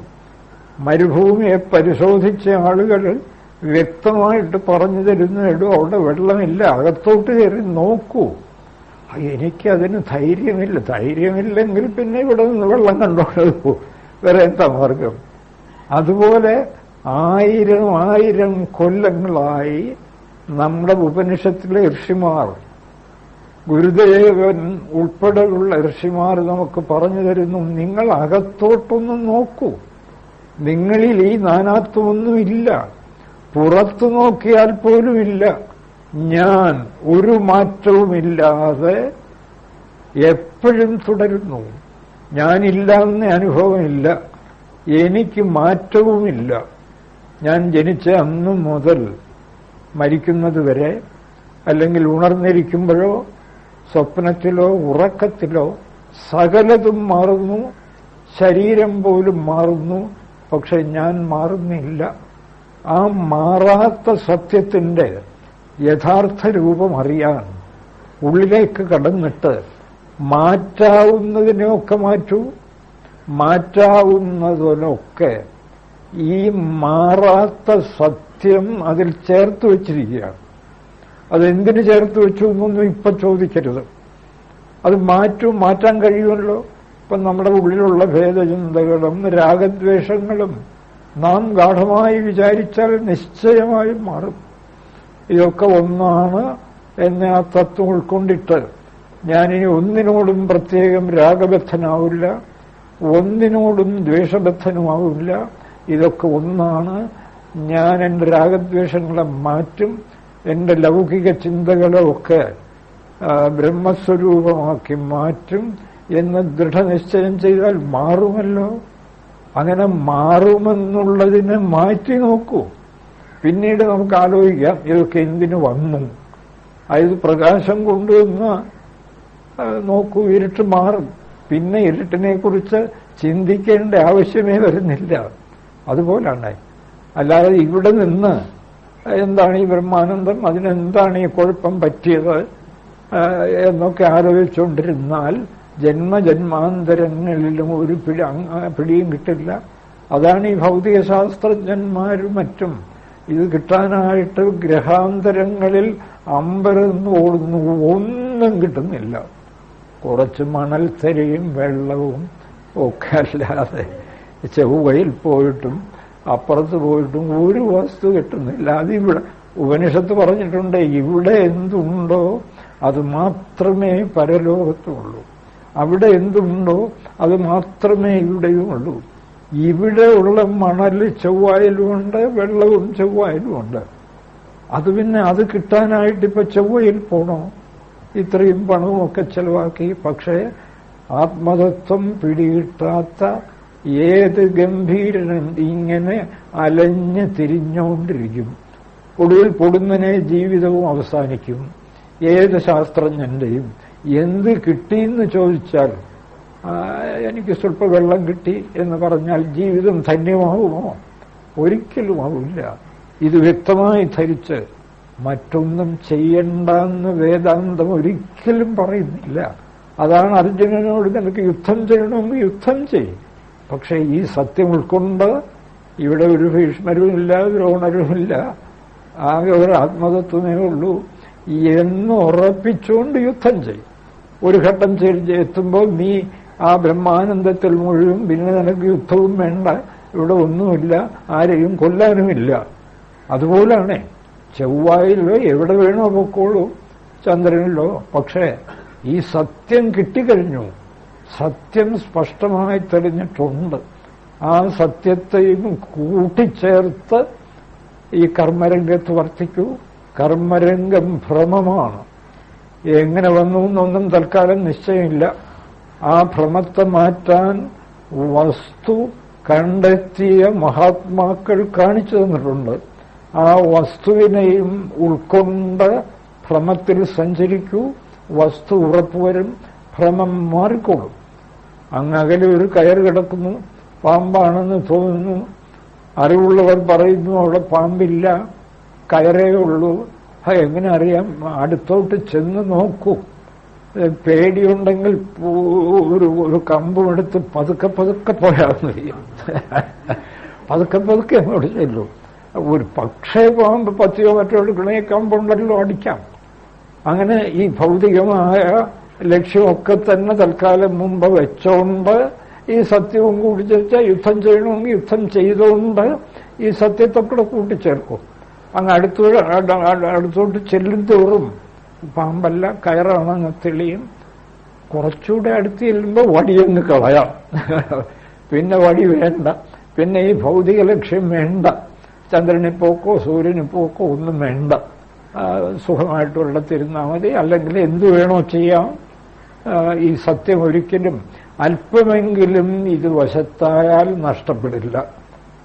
മരുഭൂമിയെ പരിശോധിച്ച ആളുകൾ വ്യക്തമായിട്ട് പറഞ്ഞു തരുന്നു, എടോ അവിടെ വെള്ളമില്ല, അകത്തോട്ട് കയറി നോക്കൂ. എനിക്കതിന് ധൈര്യമില്ല. ധൈര്യമില്ലെങ്കിൽ പിന്നെ ഇവിടെ നിന്ന് വെള്ളം കണ്ടോളൂ, വേറെ എന്താ മാർഗം? അതുപോലെ 1000 കൊല്ലങ്ങളായി നമ്മുടെ ഉപനിഷത്തിലെ ഋഷിമാർ, ഗുരുദേവൻ ഉൾപ്പെടെയുള്ള ഋഷിമാർ നമുക്ക് പറഞ്ഞു തരുന്നു, നിങ്ങൾ അകത്തോട്ടൊന്നും നോക്കൂ. നിങ്ങളിൽ ഈ നാനാത്വമൊന്നുമില്ല. പുറത്തു നോക്കിയാൽ പോലുമില്ല. ഞാൻ ഒരു മാറ്റവുമില്ലാതെ എപ്പോഴും തുടരുന്നു. ഞാനില്ല എന്ന അനുഭവമില്ല. എനിക്ക് മാറ്റവുമില്ല. ഞാൻ ജനിച്ച അന്നു മുതൽ മരിക്കുന്നത് വരെ, അല്ലെങ്കിൽ ഉണർന്നിരിക്കുമ്പോഴോ സ്വപ്നത്തിലോ ഉറക്കത്തിലോ സകലതും മാറുന്നു. ശരീരം പോലും മാറുന്നു. പക്ഷെ ഞാൻ മാറുന്നില്ല. ആ മാറാത്ത സത്യത്തിന്റെ യഥാർത്ഥ രൂപം അറിയാൻ ഉള്ളിലേക്ക് കടന്നിട്ട് മാറ്റാവുന്നതിനെയൊക്കെ മാറ്റൂ. മാറ്റാവുന്നതിനൊക്കെ ഈ മാറാത്ത സത്യം അതിൽ ചേർത്ത് വച്ചിരിക്കുകയാണ്. അതെന്തിനു ചേർത്ത് വെച്ചു എന്നൊന്നും ഇപ്പൊ ചോദിക്കരുത്. അത് മാറ്റാൻ കഴിയുമല്ലോ. ഇപ്പം നമ്മുടെ ഉള്ളിലുള്ള ഭേദചിന്തകളും രാഗദ്വേഷങ്ങളും നാം ഗാഠമായി വിചാരിച്ചാൽ നിശ്ചയമായും മാറും. ഇതൊക്കെ ഒന്നാണ് എന്ന ആ തത്വം ഉൾക്കൊണ്ടിട്ട് ഞാനിനി ഒന്നിനോടും പ്രത്യേകം രാഗബദ്ധനാവില്ല, ഒന്നിനോടും ദ്വേഷബദ്ധനുമാവില്ല. ഇതൊക്കെ ഒന്നാണ്. ഞാൻ എൻ്റെ രാഗദ്വേഷങ്ങളെ മാറ്റും. എൻ്റെ ലൗകിക ചിന്തകളെ ഒക്കെ ബ്രഹ്മസ്വരൂപമാക്കി മാറ്റും എന്ന് ദൃഢനിശ്ചയം ചെയ്താൽ മാറുമല്ലോ. അങ്ങനെ മാറുമെന്നുള്ളതിനെ മാറ്റി നോക്കൂ. പിന്നീട് നമുക്ക് ആലോചിക്കാം ഇതൊക്കെ എന്തിനു വന്നു. അതായത് പ്രകാശം കൊണ്ടുവന്ന് നോക്കൂ, ഇരുട്ട് മാറും. പിന്നെ ഇരുട്ടിനെ കുറിച്ച് ചിന്തിക്കേണ്ട ആവശ്യമേ വരുന്നില്ല. അതുപോലാണ്. അല്ലാതെ ഇവിടെ നിന്ന് എന്താണ് ഈ ബ്രഹ്മാനന്ദം, അതിനെന്താണ് ഈ കുഴപ്പം പറ്റിയത് എന്നൊക്കെ ആലോചിച്ചുകൊണ്ടിരുന്നാൽ ജന്മജന്മാന്തരങ്ങളിലും ഒരു പിടിയും കിട്ടില്ല. അതാണ് ഈ ഭൗതിക ശാസ്ത്രജ്ഞന്മാരും മറ്റും ഇത് കിട്ടാനായിട്ട് ഗ്രഹാന്തരങ്ങളിൽ അമ്പരന്ന് ഓടുന്നു. ഒന്നും കിട്ടുന്നില്ല. കുറച്ച് മണൽത്തരിയും വെള്ളവും ഒക്കെ അല്ലാതെ ചൊവ്വയിൽ പോയിട്ടും അപ്പുറത്ത് പോയിട്ടും ഒരു വസ്തു കിട്ടുന്നില്ല. അതിവിടെ ഉപനിഷത്ത് പറഞ്ഞിട്ടുണ്ട്, ഇവിടെ എന്തുണ്ടോ അത് മാത്രമേ പരലോകത്തുള്ളൂ. അവിടെ എന്തുണ്ടോ അത് മാത്രമേ ഇവിടെയുമുള്ളൂ. ഇവിടെ ഉള്ള മണൽ ചൊവ്വായിലുമുണ്ട്, വെള്ളവും ചൊവ്വായിലുമുണ്ട്. അത് പിന്നെ അത് കിട്ടാനായിട്ടിപ്പോ ചൊവ്വയിൽ പോണോ? ഇത്രയും പണവുമൊക്കെ ചെലവാക്കി. പക്ഷേ ആത്മതത്വം പിടികിട്ടാത്ത ഏത് ഗംഭീരനും ഇങ്ങനെ അലഞ്ഞ് തിരിഞ്ഞുകൊണ്ടിരിക്കും. ഒടുവിൽ പൊടുന്നനെ ജീവിതവും അവസാനിക്കും. ഏത് ശാസ്ത്രജ്ഞന്റെയും എന്ത് കിട്ടിയെന്ന് ചോദിച്ചാൽ എനിക്ക് സ്വല്പ വെള്ളം കിട്ടി എന്ന് പറഞ്ഞാൽ ജീവിതം ധന്യമാവുമോ? ഒരിക്കലും ആവില്ല. ഇത് വ്യക്തമായി ധരിച്ച് മറ്റൊന്നും ചെയ്യണ്ടെന്ന് വേദാന്തം ഒരിക്കലും പറയുന്നില്ല. അതാണ് അർജുനനോട് നിനക്ക് യുദ്ധം ചെയ്യണമെങ്കിൽ യുദ്ധം ചെയ്യും. പക്ഷെ ഈ സത്യം ഉൾക്കൊണ്ട് ഇവിടെ ഒരു ഭീഷ്മരുമില്ല, ദ്രോണരുമില്ല, ആകെ ഒരു ആത്മതത്വമേ ഉള്ളൂ എന്ന് ഉറപ്പിച്ചുകൊണ്ട് യുദ്ധം ചെയ്യും. ഒരു ഘട്ടം എത്തുമ്പോൾ നീ ആ ബ്രഹ്മാനന്ദത്തിൽ മുഴുവൻ, പിന്നെ നിനക്ക് യുദ്ധവും വേണ്ട, ഇവിടെ ഒന്നുമില്ല, ആരെയും കൊല്ലാനുമില്ല. അതുപോലാണ് ചൊവ്വായിലോ എവിടെ വേണോ പൊക്കോളൂ, ചന്ദ്രനിലോ. പക്ഷേ ഈ സത്യം കിട്ടിക്കഴിഞ്ഞു. സത്യം സ്പഷ്ടമായി തെളിഞ്ഞിട്ടുണ്ട്. ആ സത്യത്തെയും കൂട്ടിച്ചേർത്ത് ഈ കർമ്മരംഗത്ത് വർത്തിക്കൂ. കർമ്മരംഗം ഭ്രമമാണ്. എങ്ങനെ വന്നു എന്നൊന്നും തൽക്കാലം നിശ്ചയമില്ല. ആ ഭ്രമത്തെ മാറ്റാൻ വസ്തു കണ്ടെത്തിയ മഹാത്മാക്കൾ കാണിച്ചു തന്നിട്ടുണ്ട്. ആ വസ്തുവിനെയും ഉൾക്കൊണ്ട് ഭ്രമത്തിൽ സഞ്ചരിക്കൂ, വസ്തു ഉറപ്പുവരും, ഭ്രമം മാറിക്കോളും. അങ്ങകലെ ഒരു കയർ കിടക്കുന്നു, പാമ്പാണെന്ന് തോന്നുന്നു, അറിവുള്ളവർ പറയുന്നു അവിടെ പാമ്പില്ല, കയറേ ഉള്ളൂ. എങ്ങനെ അറിയാം? അടുത്തോട്ട് ചെന്ന് നോക്കൂ. പേടിയുണ്ടെങ്കിൽ ഒരു കമ്പുമെടുത്ത് പതുക്കെ പതുക്കെ പോയാൽ മതി. പതുക്കെ പതുക്കെ അങ്ങോട്ട് ചെല്ലൂ. ഒരു പക്ഷേ പാമ്പ് 10 മറ്റോ എടുക്കണേ കമ്പുണ്ടല്ലോ, അടിക്കാം. അങ്ങനെ ഈ ഭൗതികമായ ലക്ഷ്യമൊക്കെ തന്നെ തൽക്കാലം മുമ്പ് വെച്ചോണ്ട് ഈ സത്യവും കൂടി ചേർച്ചാൽ യുദ്ധം ചെയ്യണമെങ്കിൽ യുദ്ധം ചെയ്തുകൊണ്ട് ഈ സത്യത്തെ കൂടെ കൂട്ടിച്ചേർക്കും. അങ്ങ് അടുത്തോട്ട് ചെല്ലും തോറും പാമ്പല്ല കയറാണെന്ന് തെളിയും. കുറച്ചുകൂടെ അടുത്ത് ചെല്ലുമ്പോൾ വടിയങ്ങ് കളയാം. പിന്നെ വടി വേണ്ട, പിന്നെ ഈ ഭൗതിക ലക്ഷ്യം വേണ്ട, ചന്ദ്രന് പോക്കോ സൂര്യന് പോക്കോ ഒന്നും വേണ്ട. സുഖമായിട്ട് വെള്ളത്തിരുന്നാൽ മതി, അല്ലെങ്കിൽ എന്തു വേണോ ചെയ്യാം. ഈ സത്യം ഒരിക്കലും അല്പമെങ്കിലും ഇത് വശത്തായാൽ നഷ്ടപ്പെടില്ല.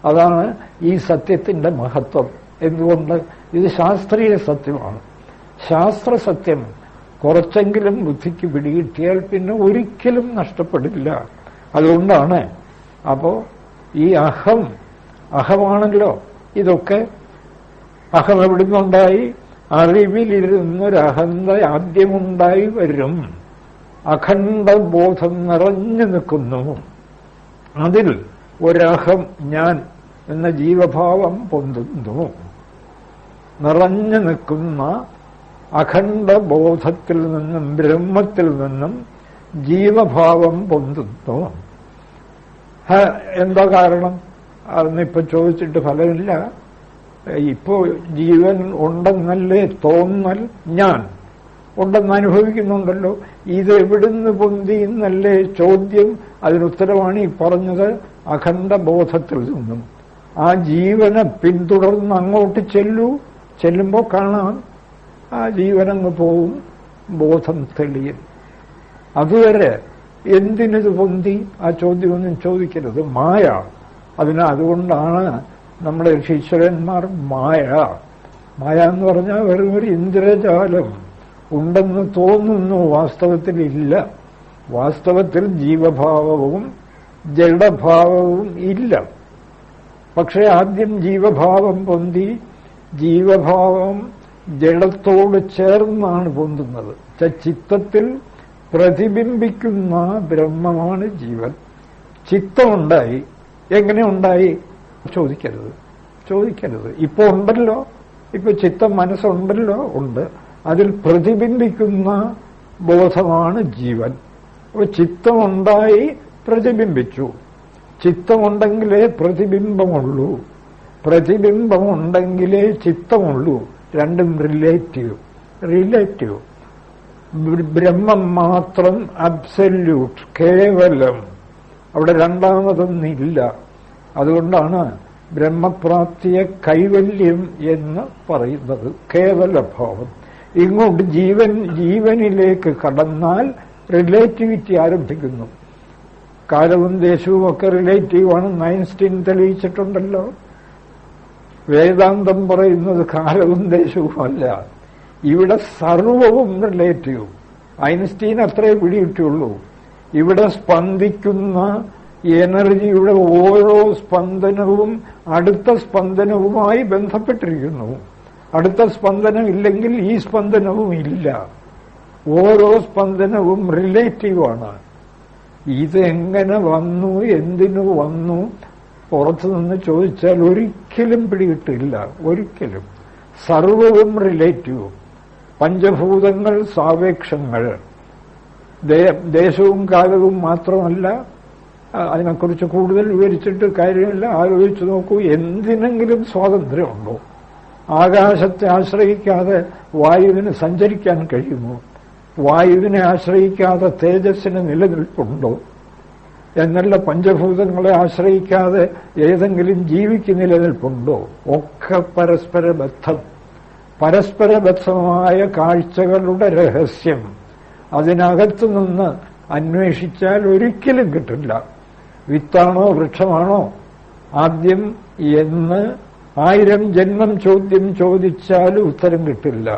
അതാണ് ഈ സത്യത്തിന്റെ മഹത്വം. എന്തുകൊണ്ട്? ഇത് ശാസ്ത്രീയ സത്യമാണ്. ശാസ്ത്രസത്യം കുറച്ചെങ്കിലും ബുദ്ധിക്ക് പിടികിട്ടിയാൽ പിന്നെ ഒരിക്കലും നഷ്ടപ്പെടില്ല. അതുകൊണ്ടാണ് അപ്പോ ഈ അഹമാണല്ലോ ഇതൊക്കെ. അഹം എവിടുന്നുണ്ടായി? അറിവിലിരുന്നൊരഹന്ത ആദ്യമുണ്ടായി വരും. അഖണ്ഡബോധം നിറഞ്ഞു നിൽക്കുന്നു. അതിൽ ഒരഹം, ഞാൻ എന്ന ജീവഭാവം പൊന്തുന്നു. നിറഞ്ഞു നിൽക്കുന്ന അഖണ്ഡബോധത്തിൽ നിന്നും ബ്രഹ്മത്തിൽ നിന്നും ജീവഭാവം പൊന്തുന്നു. എന്താ കാരണം? അതൊന്നിപ്പോ ചോദിച്ചിട്ട് ഫലമില്ല. ഇപ്പോ ജീവൻ ഉണ്ടെന്നല്ലേ തോന്നൽ, ഞാൻ ഉണ്ടെന്ന് അനുഭവിക്കുന്നുണ്ടല്ലോ. ഇത് എവിടുന്ന് പൊന്തി എന്നല്ലേ ചോദ്യം. അതിനുത്തരമാണ് ഈ പറഞ്ഞത്, അഖണ്ഡബോധത്തിൽ നിന്നും. ആ ജീവനെ പിന്തുടർന്ന് അങ്ങോട്ട് ചെല്ലുമ്പോൾ കാണാം ആ ജീവനങ്ങ് പോവും, ബോധം തെളിയും. അതുവരെ എന്തിനിത് പൊന്തി? ആ ചോദ്യമൊന്നും ചോദിക്കരുത്. മായ. അതുകൊണ്ടാണ് നമ്മുടെ ഋഷീശ്വരന്മാർ മായ എന്ന് പറഞ്ഞാൽ വെറും ഒരു ഇന്ദ്രജാലം ഉണ്ടെന്ന് തോന്നുന്നു, വാസ്തവത്തിൽ ഇല്ല. വാസ്തവത്തിൽ ജീവഭാവവും ജഡഭാവവും ഇല്ല. പക്ഷെ ആദ്യം ജീവഭാവം പൊന്തി. ജീവഭാവം ജഡത്തോട് ചേർന്നാണ് പൊന്തുന്നത്. ചിത്തത്തിൽ പ്രതിബിംബിക്കുന്ന ബ്രഹ്മമാണ് ജീവൻ. ചിത്തമുണ്ടായി. എങ്ങനെ ഉണ്ടായി? ചോദിക്കരുത്. ഇപ്പൊ ഉണ്ടല്ലോ, ഇപ്പൊ ചിത്തം മനസ്സുണ്ടല്ലോ, ഉണ്ട്. അതിൽ പ്രതിബിംബിക്കുന്ന ബോധമാണ് ജീവൻ. അപ്പൊ ചിത്തമുണ്ടായി, പ്രതിബിംബിച്ചു. ചിത്തമുണ്ടെങ്കിലേ പ്രതിബിംബമുള്ളൂ, പ്രതിബിംബമുണ്ടെങ്കിലേ ചിത്തമുള്ളൂ. രണ്ടും റിലേറ്റീവ്. ബ്രഹ്മം മാത്രം അബ്സല്യൂട്ട്, കേവലം. അവിടെ രണ്ടാമതൊന്നില്ല. അതുകൊണ്ടാണ് ബ്രഹ്മപ്രാപ്തിയെ കൈവല്യം എന്ന് പറയുന്നത്, കേവലഭാവം. ഇങ്ങോട്ട് ജീവനിലേക്ക് കടന്നാൽ റിലേറ്റിവിറ്റി ആരംഭിക്കുന്നു. കാലവും ദേശവും ഒക്കെ റിലേറ്റീവാണെന്ന് ഐൻസ്റ്റീൻ തെളിയിച്ചിട്ടുണ്ടല്ലോ. വേദാന്തം പറയുന്നത് കാലവും ദേശവുമല്ല, ഇവിടെ സർവവും റിലേറ്റീവ്. ഐൻസ്റ്റീൻ അത്രേ പിടികിട്ടുള്ളൂ. ഇവിടെ സ്പന്ദിക്കുന്ന എനർജിയുടെ ഓരോ സ്പന്ദനവും അടുത്ത സ്പന്ദനവുമായി ബന്ധപ്പെട്ടിരിക്കുന്നു. അടുത്ത സ്പന്ദനം ഇല്ലെങ്കിൽ ഈ സ്പന്ദനവും ഇല്ല. ഓരോ സ്പന്ദനവും റിലേറ്റീവാണ്. ഇതെങ്ങനെ വന്നു, എന്തിനു വന്നു, പുറത്തുനിന്ന് ചോദിച്ചാൽ ഒരിക്കലും പിടികിട്ടില്ല. ഒരിക്കലും. സർവവും റിലേറ്റീവ്. പഞ്ചഭൂതങ്ങൾ സാപേക്ഷങ്ങൾ. ദേശവും കാലവും മാത്രമല്ല. അതിനെക്കുറിച്ച് കൂടുതൽ വിവരിച്ചിട്ട് കാര്യമില്ല. ആലോചിച്ചു നോക്കൂ, എന്തിനെങ്കിലും സ്വാതന്ത്ര്യമുണ്ടോ? ആകാശത്തെ ആശ്രയിക്കാതെ വായുവിന് സഞ്ചരിക്കാൻ കഴിയുമോ? വായുവിനെ ആശ്രയിക്കാതെ തേജസ്സിന് നിലനിൽപ്പുണ്ടോ? എന്നല്ല, പഞ്ചഭൂതങ്ങളെ ആശ്രയിക്കാതെ ഏതെങ്കിലും ജീവിക്ക് നിലനിൽപ്പുണ്ടോ? ഒക്കെ പരസ്പരബദ്ധമായ കാഴ്ചകളുടെ രഹസ്യം. അതിനകത്തു നിന്ന് അന്വേഷിച്ചാൽ ഒരിക്കലും കിട്ടില്ല. വിത്താണോ വൃക്ഷമാണോ ആദ്യം എന്ന് 1000 ജന്മം ചോദ്യം ചോദിച്ചാലും ഉത്തരം കിട്ടില്ല.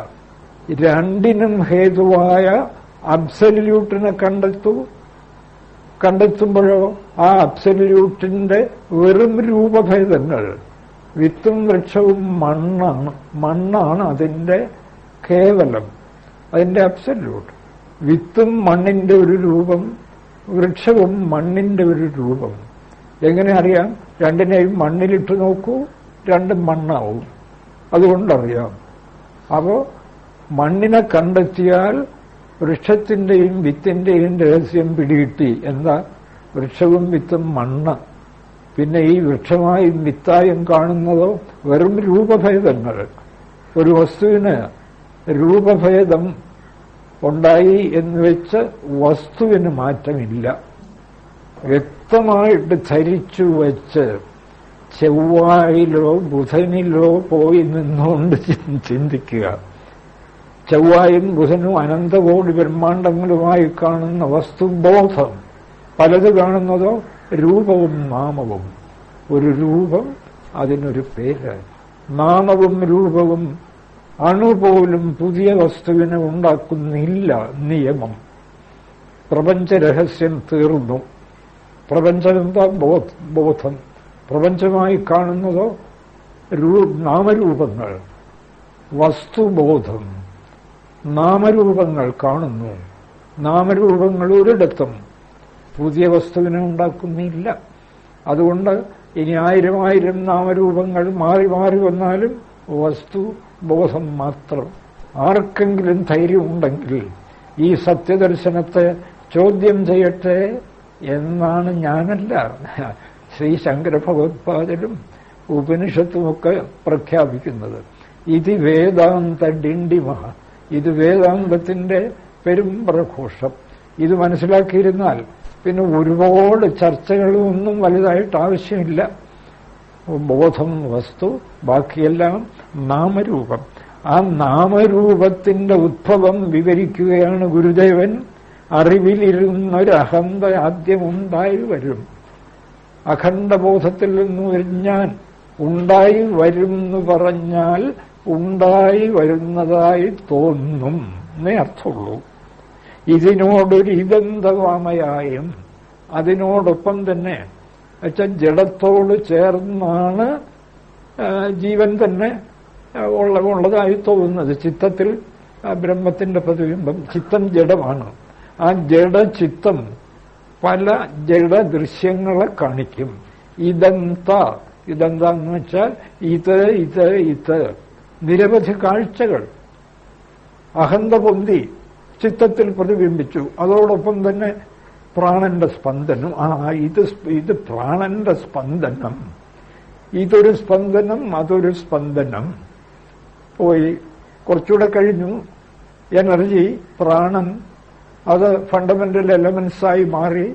രണ്ടിനും ഹേതുവായ അബ്സല്യൂട്ടിനെ കണ്ടെത്തുമ്പോഴോ ആ അബ്സല്യൂട്ടിന്റെ വെറും രൂപഭേദങ്ങൾ. വിത്തും വൃക്ഷവും മണ്ണാണ് അതിന്റെ കേവലം, അതിന്റെ അബ്സല്യൂട്ട്. വിത്തും മണ്ണിന്റെ ഒരു രൂപം, വൃക്ഷവും മണ്ണിന്റെ ഒരു രൂപം. എങ്ങനെ അറിയാം? രണ്ടിനെയും മണ്ണിലിട്ട് നോക്കൂ, രണ്ടും മണ്ണാവും. അതുകൊണ്ടറിയാം. അപ്പോ മണ്ണിനെ കണ്ടെത്തിയാൽ വൃക്ഷത്തിന്റെയും വിത്തിന്റെയും രഹസ്യം പിടികിട്ടി. എന്താ? വൃക്ഷവും വിത്തും മണ്ണ്. പിന്നെ ഈ വൃക്ഷമായും വിത്തായും കാണുന്നതോ വെറും രൂപഭേദങ്ങൾ. ഒരു വസ്തുവിന് രൂപഭേദം ഉണ്ടായി എന്ന് വെച്ച് വസ്തുവിന് മാറ്റമില്ല. വ്യക്തമായിട്ട് ധരിച്ചു വെച്ച് ചൊവ്വായിലോ ബുധനിലോ പോയി നിന്നുകൊണ്ട് ചിന്തിക്കുക. ചൊവ്വായും ബുധനും അനന്തകോടി ബ്രഹ്മാണ്ടങ്ങളുമായി കാണുന്ന വസ്തുബോധം. പലത് കാണുന്നതോ രൂപവും നാമവും. ഒരു രൂപം, അതിനൊരു പേര്. നാമവും രൂപവും അണുപോലും പുതിയ വസ്തുവിനെ ഉണ്ടാക്കുന്നില്ല. നിയമം. പ്രപഞ്ചരഹസ്യം തീർന്നു. പ്രപഞ്ചമെന്താ? ബോധം. പ്രപഞ്ചമായി കാണുന്നതോ നാമരൂപങ്ങൾ. വസ്തുബോധം. നാമരൂപങ്ങൾ കാണുന്നു. നാമരൂപങ്ങൾ ഒരിടത്തും പുതിയ വസ്തുവിനെ ഉണ്ടാക്കുന്നില്ല. അതുകൊണ്ട് ഇനി 1000 നാമരൂപങ്ങൾ മാറി മാറി വന്നാലും വസ്തു ബോധം മാത്രം. ആർക്കെങ്കിലും ധൈര്യമുണ്ടെങ്കിൽ ഈ സത്യദർശനത്തെ ചോദ്യം ചെയ്യട്ടെ എന്നാണ്. ഞാനല്ല, ശ്രീ ശങ്കര ഭഗവത്പാദരും ഉപനിഷത്തുമൊക്കെ പ്രഖ്യാപിക്കുന്നത്. ഇത് വേദാന്ത ഡിണ്ടിമഹ. ഇത് വേദാന്തത്തിന്റെ പെരുംപ്രഘോഷം. ഇത് മനസ്സിലാക്കിയിരുന്നാൽ പിന്നെ ഒരുപാട് ചർച്ചകളും ഒന്നും വലുതായിട്ട് ആവശ്യമില്ല. ബോധം വസ്തു, ബാക്കിയെല്ലാം നാമരൂപം. ആ നാമരൂപത്തിന്റെ ഉദ്ഭവം വിവരിക്കുകയാണ് ഗുരുദേവൻ. അറിവിലിരുന്നൊരഹന്ത ആദ്യം ഉണ്ടായി വരും. അഖണ്ഡബോധത്തിൽ നിന്ന് ഞാൻ ഉണ്ടായി വരും എന്ന് പറഞ്ഞാൽ ഉണ്ടായി വരുന്നതായി തോന്നും എന്നേ അർത്ഥമുള്ളൂ. ഇതിനോടൊരു ഇതെന്തവാമയായും അതിനോടൊപ്പം തന്നെ വെച്ചാൽ ജഡത്തോട് ചേർന്നാണ് ജീവൻ തന്നെ ഉള്ളതായി തോന്നുന്നത്. ചിത്തത്തിൽ ബ്രഹ്മത്തിന്റെ പ്രതിബിംബം. ചിത്തം ജഡമാണ്. ആ ജഡചിത്തം പല ജഡദൃശ്യങ്ങളെ കാണിക്കും. ഇതെന്താന്ന് വെച്ചാൽ ഇത് നിരവധി കാഴ്ചകൾ. അഹന്ത പൊന്തി ചിത്തത്തിൽ പ്രതിബിംബിച്ചു. അതോടൊപ്പം തന്നെ പ്രാണന്റെ സ്പന്ദനം. ഇത് പ്രാണന്റെ സ്പന്ദനം. ഇതൊരു സ്പന്ദനം, അതൊരു സ്പന്ദനം. പോയി കുറച്ചുകൂടെ കഴിഞ്ഞു എനർജി, പ്രാണൻ, അത് ഫണ്ടമെന്റൽ എലമെന്റ്സായി മാറി,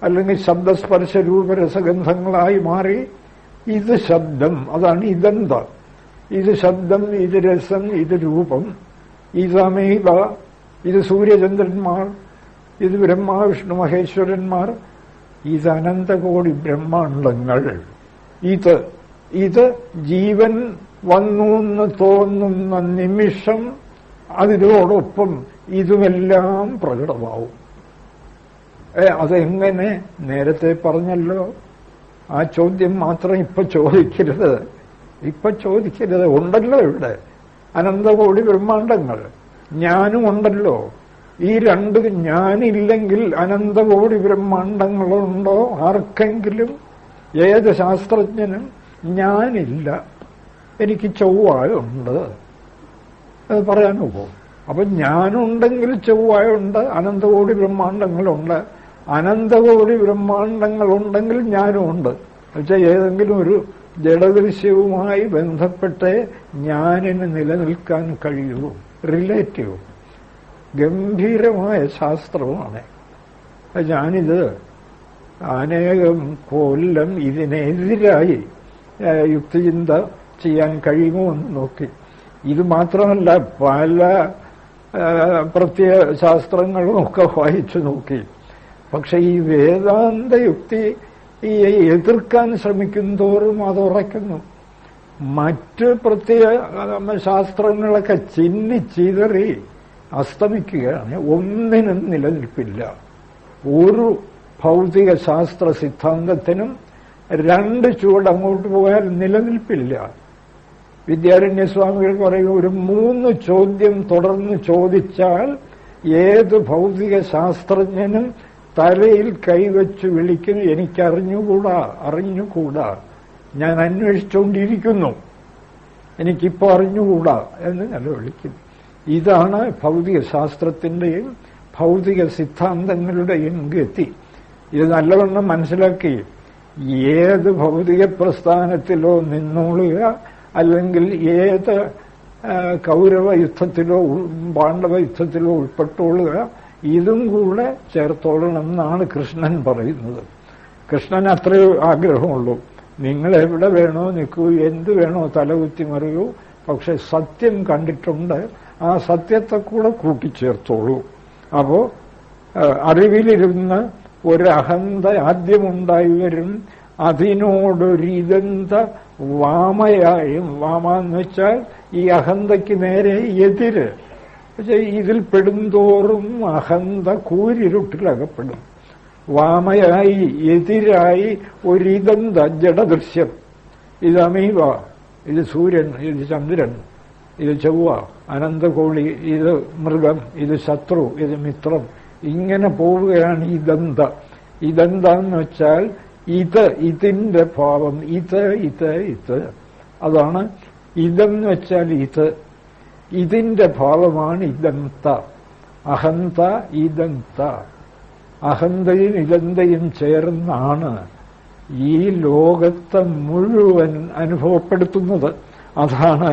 അല്ലെങ്കിൽ ശബ്ദസ്പർശ രൂപരസഗന്ധങ്ങളായി മാറി. ഇത് ശബ്ദം, അതാണ് ഇതെന്താ. ഇത് ശബ്ദം, ഇത് രസം, ഇത് രൂപം, ഇതമേവ. ഇത് സൂര്യചന്ദ്രന്മാർ, ഇത് ബ്രഹ്മ വിഷ്ണു മഹേശ്വരന്മാർ, ഇത് അനന്തകോടി ബ്രഹ്മാണ്ടങ്ങൾ. ഇത് ജീവൻ വന്നു എന്ന് തോന്നുന്ന നിമിഷം അതിനോടൊപ്പം ഇതുമെല്ലാം പ്രകടമാവും. അതെങ്ങനെ? നേരത്തെ പറഞ്ഞല്ലോ. ആ ചോദ്യം മാത്രം ഇപ്പൊ ചോദിക്കരുത്. ഉണ്ടല്ലോ ഇവിടെ അനന്തകോടി ബ്രഹ്മാണ്ടങ്ങൾ. ഞാനും ഉണ്ടല്ലോ. ഈ രണ്ട് ഞാനില്ലെങ്കിൽ അനന്തകോടി ബ്രഹ്മാണ്ടങ്ങളുണ്ടോ ആർക്കെങ്കിലും? ഏത് ശാസ്ത്രജ്ഞനും ഞാനില്ല, എനിക്ക് ചൊവ്വായുണ്ട്, അത് പറയാനോ പോകും. അപ്പൊ ഞാനുണ്ടെങ്കിൽ ചൊവ്വായുണ്ട്, അനന്തകോടി ബ്രഹ്മാണ്ടങ്ങളുണ്ട്. അനന്തകോടി ബ്രഹ്മാണ്ടങ്ങളുണ്ടെങ്കിൽ ഞാനുമുണ്ട്. എന്നുവെച്ചാൽ ഏതെങ്കിലും ഒരു ജഡദൃശ്യവുമായി ബന്ധപ്പെട്ടേ ഞാനിന് നിലനിൽക്കാൻ കഴിയൂ. റിലേറ്റീവ് ഗംഭീരമായ ശാസ്ത്രമാണ്. ഞാനിത് അനേകം കൊല്ലം ഇതിനെതിരായി യുക്തിചിന്ത ചെയ്യാൻ കഴിയുമോ എന്ന് നോക്കി. ഇത് മാത്രമല്ല, പല പ്രത്യയ ശാസ്ത്രങ്ങളും ഒക്കെ വായിച്ചു നോക്കി. പക്ഷെ ഈ വേദാന്ത യുക്തി ഈ എതിർക്കാൻ ശ്രമിക്കും തോറും അത് ഉറയ്ക്കുന്നു. മറ്റ് പ്രത്യയ ശാസ്ത്രങ്ങളൊക്കെ ചിന്നിച്ചിതറി അസ്തമിക്കുകയാണ്. ഒന്നിനും നിലനിൽപ്പില്ല. ഒരു ഭൗതിക ശാസ്ത്ര സിദ്ധാന്തത്തിനും രണ്ട് ചുവട് അങ്ങോട്ട് പോയാൽ നിലനിൽപ്പില്ല. വിദ്യാരണ്യസ്വാമികൾ പറയും, ഒരു 3 ചോദ്യം തുടർന്ന് ചോദിച്ചാൽ ഏത് ഭൗതിക ശാസ്ത്രജ്ഞനും തലയിൽ കൈവച്ച് വിളിക്കും, അറിഞ്ഞുകൂടാ, ഞാൻ അന്വേഷിച്ചുകൊണ്ടിരിക്കുന്നു, എനിക്കിപ്പോ അറിഞ്ഞുകൂടാ എന്ന് നിലവിളിക്കും. ഇതാണ് ഭൗതിക ശാസ്ത്രത്തിന്റെയും ഭൗതിക സിദ്ധാന്തങ്ങളുടെയും ഗതി. ഇത് നല്ലവണ്ണം മനസ്സിലാക്കി ഏത് ഭൗതിക പ്രസ്ഥാനത്തിലോ നിന്നോളുക, അല്ലെങ്കിൽ ഏത് കൗരവ യുദ്ധത്തിലോ പാണ്ഡവ യുദ്ധത്തിലോ ഉൾപ്പെട്ടോളുക, ഇതും കൂടെ ചേർത്തോളണം എന്നാണ് കൃഷ്ണൻ പറയുന്നത്. കൃഷ്ണൻ അത്രയോ ആഗ്രഹമുള്ളൂ. നിങ്ങൾ എവിടെ വേണോ നിൽക്കൂ, എന്ത് വേണോ തലകുത്തി മറിയൂ, പക്ഷെ സത്യം കണ്ടിട്ടുണ്ട്, ആ സത്യത്തെ കൂടെ കൂട്ടിച്ചേർത്തോളൂ. അപ്പോ അറിവിലിരുന്ന് ഒരഹന്ത ആദ്യമുണ്ടായി വരും, അതിനോടൊരിതന്ത വാമയായും, വാമ എന്ന് വെച്ചാൽ ഈ അഹന്തയ്ക്ക് നേരെ എതിര്. ഇതിൽ പെടുന്തോറും അഹന്ത കൂരിരുട്ടിലകപ്പെടും. വാമയായി എതിരായി ഒരിതന്ത ജഡദൃശ്യം, ഇത് അമീബ, ഇത് സൂര്യൻ, ഇത് ചന്ദ്രൻ, ഇത് ചൊവ്വ, അനന്തകോളി, ഇത് മൃഗം, ഇത് ശത്രു, ഇത് മിത്രം, ഇങ്ങനെ പോവുകയാണ് ഇതെന്ത. ഇതെന്താന്ന് വെച്ചാൽ ഇതിന്റെ ഭാവം, ഇത് അതാണ് ഇതെന്ന് വെച്ചാൽ ഇതിന്റെ ഭാവമാണ് ഇദന്ത. അഹന്ത ഇദന്ത, അഹന്തയും ഇദന്തയും ചേർന്നാണ് ഈ ലോകത്തെ മുഴുവൻ അനുഭവപ്പെടുത്തുന്നത്. അതാണ്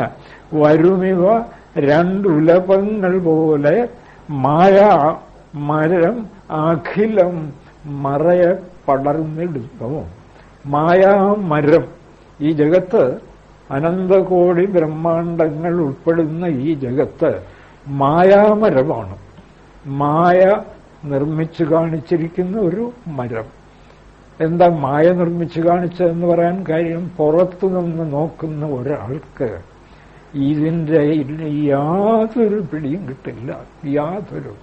വരുമിവ രണ്ടുലപങ്ങൾ പോലെ മായ മരം അഖിലം മറയെ പടർന്നിടുന്നു. മായാമരം, ഈ ജഗത്ത് അനന്തകോടി ബ്രഹ്മാണ്ടങ്ങൾ ഉൾപ്പെടുന്ന ഈ ജഗത്ത് മായാമരമാണ്. മായ നിർമ്മിച്ചു കാണിച്ചിരിക്കുന്ന ഒരു മരം. എന്താ മായ നിർമ്മിച്ചു കാണിച്ചതെന്ന് പറയാൻ കാര്യം, പുറത്തുനിന്ന് നോക്കുന്ന ഒരാൾക്ക് ഇതിന്റെ യാതൊരു പിടിയും കിട്ടില്ല, യാതൊരു.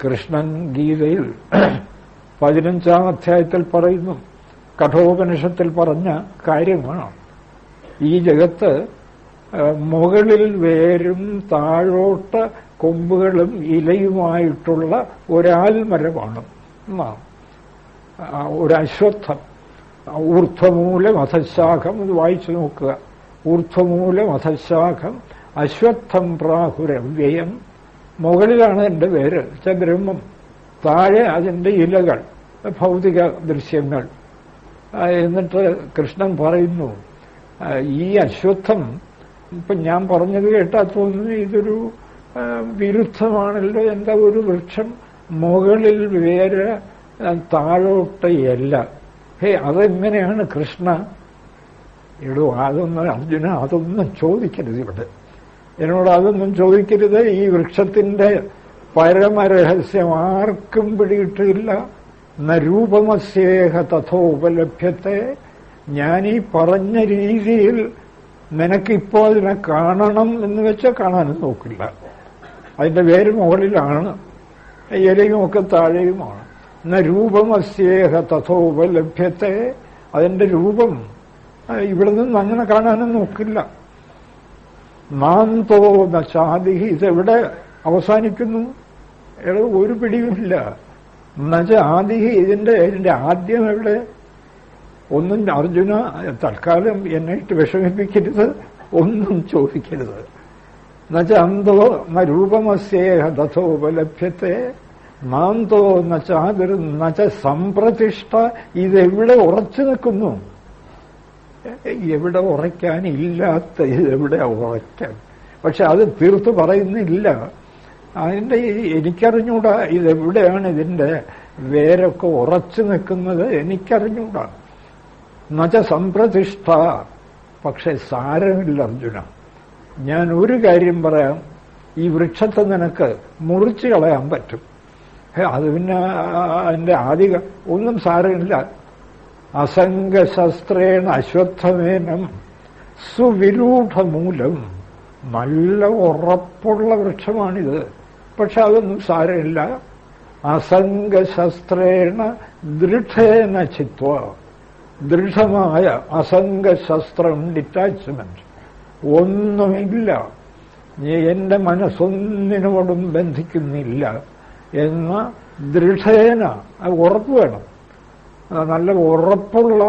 കൃഷ്ണൻ ഗീതയിൽ 15-ാം അധ്യായത്തിൽ പറയുന്നു, കഠോപനിഷത്തിൽ പറഞ്ഞ കാര്യമാണ്. ഈ ജഗത്ത് മുകളിൽ വേരും താഴോട്ട് കൊമ്പുകളും ഇലയുമായിട്ടുള്ള ഒരാൽമരമാണ്. ഒരു അശ്വത്ഥം, ഊർധ്വമൂലം അധശാഖം, ഇത് വായിച്ചു നോക്കുക. ഊർധ്വമൂലം അധശാഖം അശ്വത്ഥം പ്രാഹുരവ്യയം. മുകളിലാണ് എന്റെ പേര് ബ്രഹ്മം, താഴെ അതിന്റെ ഇലകൾ, ഭൗതിക ദൃശ്യങ്ങൾ. എന്നിട്ട് കൃഷ്ണൻ പറയുന്നു, ഈ അശ്വത്ഥം, ഇപ്പൊ ഞാൻ പറഞ്ഞത് കേട്ടാ തോന്നുന്നു ഇതൊരു വിരുദ്ധമാണല്ലോ. എന്താ ഒരു വൃക്ഷം മുകളിൽ വേര് താഴോട്ട് ഇല? അതെങ്ങനെയാണ് കൃഷ്ണ? അർജുന അതൊന്നും ചോദിക്കരുത് ഇവിടെ, എന്നോട് അതൊന്നും ചോദിക്കരുത്. ഈ വൃക്ഷത്തിന്റെ പരമരഹസ്യം ആർക്കും പിടികിട്ടില്ല. ന രൂപമസ്യേഹ തഥോപലഭ്യത്തെ. ഞാനീ പറഞ്ഞ രീതിയിൽ നിനക്കിപ്പോ അതിനെ കാണണം എന്ന് വെച്ചാൽ കാണാനും നോക്കില്ല. അതിന്റെ വേര് മുകളിലാണ്, ഇലയുമൊക്കെ താഴെയുമാണ്. ന രൂപമസ്യേഹ തഥോപലഭ്യത്തെ. അതിന്റെ രൂപം ഇവിടെ നിന്ന് അങ്ങനെ കാണാനും നോക്കില്ല. നാന്തോ നചാദി. ഇതെവിടെ അവസാനിക്കുന്നു? ഒരു പിടിയുമില്ല. എന്നുവെച്ച ആദിഹി, ഇതിന്റെ ആദ്യം എവിടെ? ഒന്നും അർജുന തൽക്കാലം എന്നെ ഇട്ട് വിഷമിപ്പിക്കരുത്, ഒന്നും ചോദിക്കരുത്. എന്നുവെച്ച അന്തോ ന രൂപമസ്യേഹ തഥോപലഭ്യത്തെ നാന്തോ നച്ചാതിർ നച്ച സംപ്രതിഷ്ഠ. ഇതെവിടെ ഉറച്ചു നിൽക്കുന്നു? എവിടെ ഉറയ്ക്കാനില്ലാത്ത ഇതെവിടെ ഉറയ്ക്കാൻ? പക്ഷെ അത് തീർത്ത് പറയുന്നില്ല. അതിന്റെ എനിക്കറിഞ്ഞൂടാ ഇതെവിടെയാണ് ഇതിന്റെ വേരൊക്കെ ഉറച്ചു നിൽക്കുന്നത്, എനിക്കറിഞ്ഞൂടാ. നച്ച സംപ്രതിഷ്ഠ. പക്ഷെ സാരമില്ല അർജുന, ഞാൻ ഒരു കാര്യം പറയാം. ഈ വൃക്ഷത്തെ നിനക്ക് മുറിച്ചു കളയാൻ പറ്റും. അത് പിന്നെ അതിന്റെ ആദിക ഒന്നും സാരമില്ല. അസംഗശസ്ത്രേണ അശ്വത്ഥമേനം സുവിരൂഢമൂലം. നല്ല ഉറപ്പുള്ള വൃക്ഷമാണിത്. പക്ഷെ അതൊന്നും സാരമില്ല. അസംഗശസ്ത്രേണ ദൃഢേന ചിത്വ. ദൃഢമായ അസംഗശസ്ത്രം, ഡിറ്റാച്ച്മെന്റ്. ഒന്നുമില്ല, എന്റെ മനസ്സൊന്നിനോടും ബന്ധിക്കുന്നില്ല എന്ന ദൃഢേന, ഉറപ്പ് വേണം. നല്ല ഉറപ്പുള്ള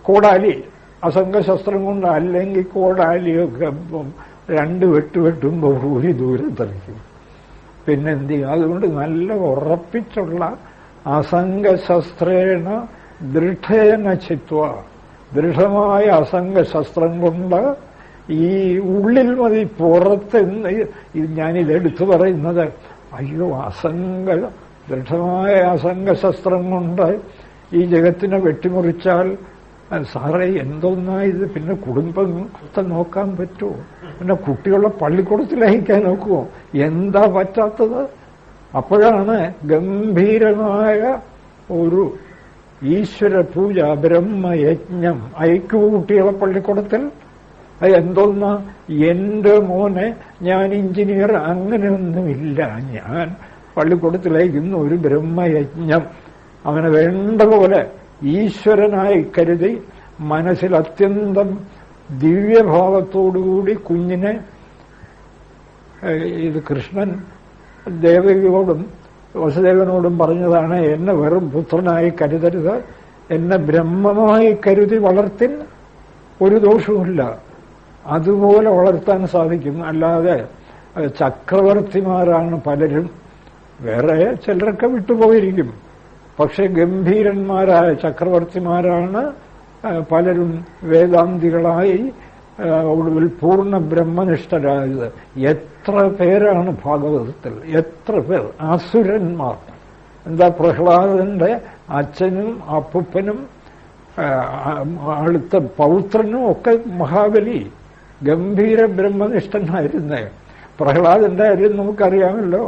കോടാലി, അസംഗശസ്ത്രം കൊണ്ട്. അല്ലെങ്കിൽ കോടാലിയൊക്കെ 2 വെട്ട് വെട്ടുമ്പോൾ ഒരു ദൂരം തെറിക്കും. പിന്നെന്ത് ചെയ്യും? അതുകൊണ്ട് നല്ല ഉറപ്പിച്ചുള്ള അസംഗശസ്ത്രേണ ദൃഢേന ചിത്വ. ദൃഢമായ അസംഗശസ്ത്രം കൊണ്ട് ഈ ഉള്ളിൽ മതി, പുറത്ത് ഞാനിതെടുത്തു പറയുന്നത്. അയ്യോ, ദൃഢമായ അസംഗശസ്ത്രം കൊണ്ട് ഈ ജഗത്തിനെ വെട്ടിമുറിച്ചാൽ സാറേ എന്തോന്നാ ഇത്? പിന്നെ കുടുംബത്തെ നോക്കാൻ പറ്റുമോ? പിന്നെ കുട്ടികളെ പള്ളിക്കൂടത്തിൽ അയക്കാൻ നോക്കുമോ? എന്താ പറ്റാത്തത്? അപ്പോഴാണ് ഗംഭീരമായ ഒരു ഈശ്വര പൂജ, ബ്രഹ്മയജ്ഞം. അയക്കൂ കുട്ടികളെ പള്ളിക്കൂടത്തിൽ. അത് എന്തോന്നാ? എന്റെ മോനെ ഞാൻ എഞ്ചിനീയർ, അങ്ങനെയൊന്നുമില്ല, ഞാൻ പള്ളിക്കൂടത്തിലേക്കുന്ന ഒരു ബ്രഹ്മയജ്ഞം. അങ്ങനെ വേണ്ട പോലെ ഈശ്വരനായി കരുതി മനസ്സിൽ അത്യന്തം ദിവ്യഭാവത്തോടുകൂടി കുഞ്ഞിനെ, ഇത് കൃഷ്ണൻ ദേവകിയോടും വസുദേവനോടും പറഞ്ഞതാണ്, എന്നെ വെറും പുത്രനായി കരുതരുത്, എന്നെ ബ്രഹ്മമായി കരുതി വളർത്തിൻ, ഒരു ദോഷവുമില്ല. അതുപോലെ വളർത്താൻ സാധിക്കും. അല്ലാതെ ചക്രവർത്തിമാരാണ് പലരും. വേറെ ചിലരൊക്കെ വിട്ടുപോയിരിക്കും. പക്ഷെ ഗംഭീരന്മാരായ ചക്രവർത്തിമാരാണ് പലരും വേദാന്തികളായി ഒടുവിൽ പൂർണ്ണ ബ്രഹ്മനിഷ്ഠരായത്. എത്ര പേരാണ് ഭാഗവതത്തിൽ, എത്ര പേർ അസുരന്മാർ. എന്താ, പ്രഹ്ലാദന്റെ അച്ഛനും അപ്പൂപ്പനും അടുത്ത പൗത്രനും ഒക്കെ മഹാബലി ഗംഭീര ബ്രഹ്മനിഷ്ഠനായിരുന്നേ. പ്രഹ്ലാദന്റെ കാര്യം നമുക്കറിയാമല്ലോ.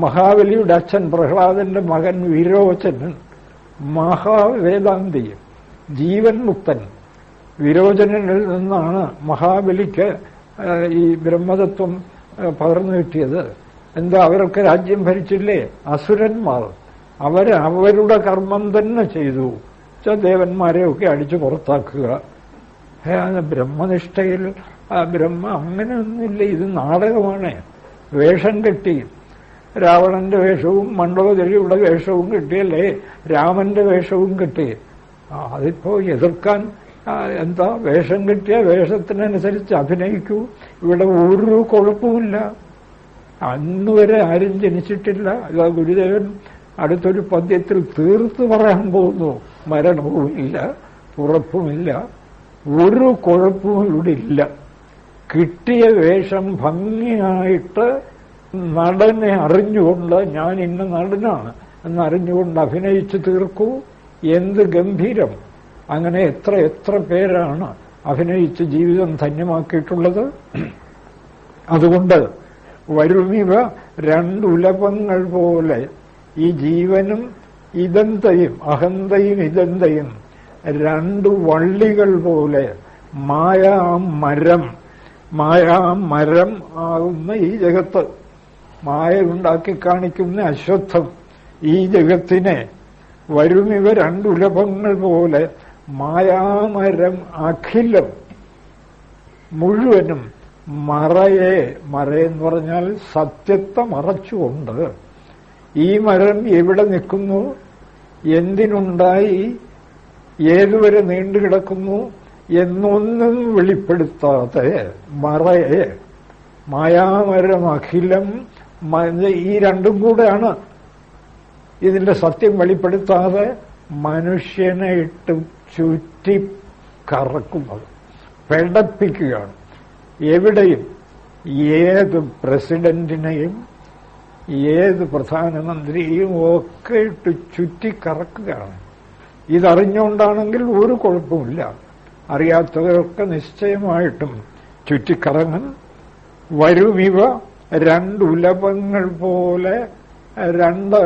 മഹാബലിയുടെ അച്ഛൻ പ്രഹ്ലാദന്റെ മകൻ വിരോചനൻ മഹാവേദാന്തി, ജീവൻ മുക്തൻ. വിരോചനനിൽ നിന്നാണ് മഹാബലിക്ക് ഈ ബ്രഹ്മതത്വം പകർന്നു കിട്ടിയത്. എന്താ, അവരൊക്കെ രാജ്യം ഭരിച്ചില്ലേ? അസുരന്മാർ. അവരുടെ കർമ്മം തന്നെ ചെയ്തു. ദേവന്മാരെയൊക്കെ അടിച്ചു പുറത്താക്കുക. ബ്രഹ്മനിഷ്ഠയിൽ അങ്ങനെയൊന്നുമില്ല. ഇത് നാടകമാണ്. വേഷം കെട്ടി, രാവണന്റെ വേഷവും മണ്ഡോദരിയുടെ വേഷവും കിട്ടിയല്ലേ, രാമന്റെ വേഷവും കിട്ടി. അതിപ്പോ എതിർക്കാൻ എന്താ? വേഷം കിട്ടിയ വേഷത്തിനനുസരിച്ച് അഭിനയിക്കൂ. ഇവിടെ ഒരു കുഴപ്പമില്ല. അന്നുവരെ ആരും ജനിച്ചിട്ടില്ല. ഗുരുദേവൻ അടുത്തൊരു പദ്യത്തിൽ തീർത്ത് പറയാൻ പോകുന്നു, മരണവുമില്ല, പുറപ്പുമില്ല, ഒരു കുഴപ്പവും ഇവിടെ ഇല്ല. കിട്ടിയ വേഷം ഭംഗിയായിട്ട് നടനെ അറിഞ്ഞുകൊണ്ട്, ഞാൻ ഇന്ന നടനാണ് എന്നറിഞ്ഞുകൊണ്ട് അഭിനയിച്ചു തീർക്കൂ. എന്ത് ഗംഭീരം! അങ്ങനെ എത്ര എത്ര പേരാണ് അഭിനയിച്ച് ജീവിതം ധന്യമാക്കിയിട്ടുള്ളത്. അതുകൊണ്ട് വരുമിവ രണ്ടുലപങ്ങൾ പോലെ ഈ ജീവനും ഇദന്തയും, അഹന്തയും ഇദന്തയും രണ്ടു വള്ളികൾ പോലെ മായാമരം ആകുന്ന ഈ ജഗത്ത്, മായ ഉണ്ടാക്കി കാണിക്കുന്ന അശ്വത്ഥം, ഈ ജഗത്തിനെ വരുമിവ രണ്ടുലഭങ്ങൾ പോലെ മായാമരം അഖിലം മുഴുവനും മറയെന്ന് പറഞ്ഞാൽ സത്യത്തെ മറച്ചുകൊണ്ട്, ഈ മരം എവിടെ നിൽക്കുന്നു, എന്തിനുണ്ടായി, ഏതുവരെ നീണ്ടുകിടക്കുന്നു എന്നൊന്നും വെളിപ്പെടുത്താതെ മറയെ, മായാമരം അഖിലം, ഈ രണ്ടും കൂടെയാണ് ഇതിന്റെ സത്യം വെളിപ്പെടുത്താതെ മനുഷ്യനെ ഇട്ട് ചുറ്റി കറക്കുന്നത്, പെടപ്പിക്കുകയാണ്. എവിടെയും ഏത് പ്രസിഡന്റിനെയും ഏത് പ്രധാനമന്ത്രിയെയും ഒക്കെ ഇട്ട് ചുറ്റി കറക്കുകയാണ്. ഇതറിഞ്ഞുകൊണ്ടാണെങ്കിൽ ഒരു കുഴപ്പമില്ല. അറിയാത്തവരൊക്കെ നിശ്ചയമായിട്ടും ചുറ്റിക്കറങ്ങും. വരുമിവ രണ്ടുലപങ്ങൾ പോലെ, രണ്ട്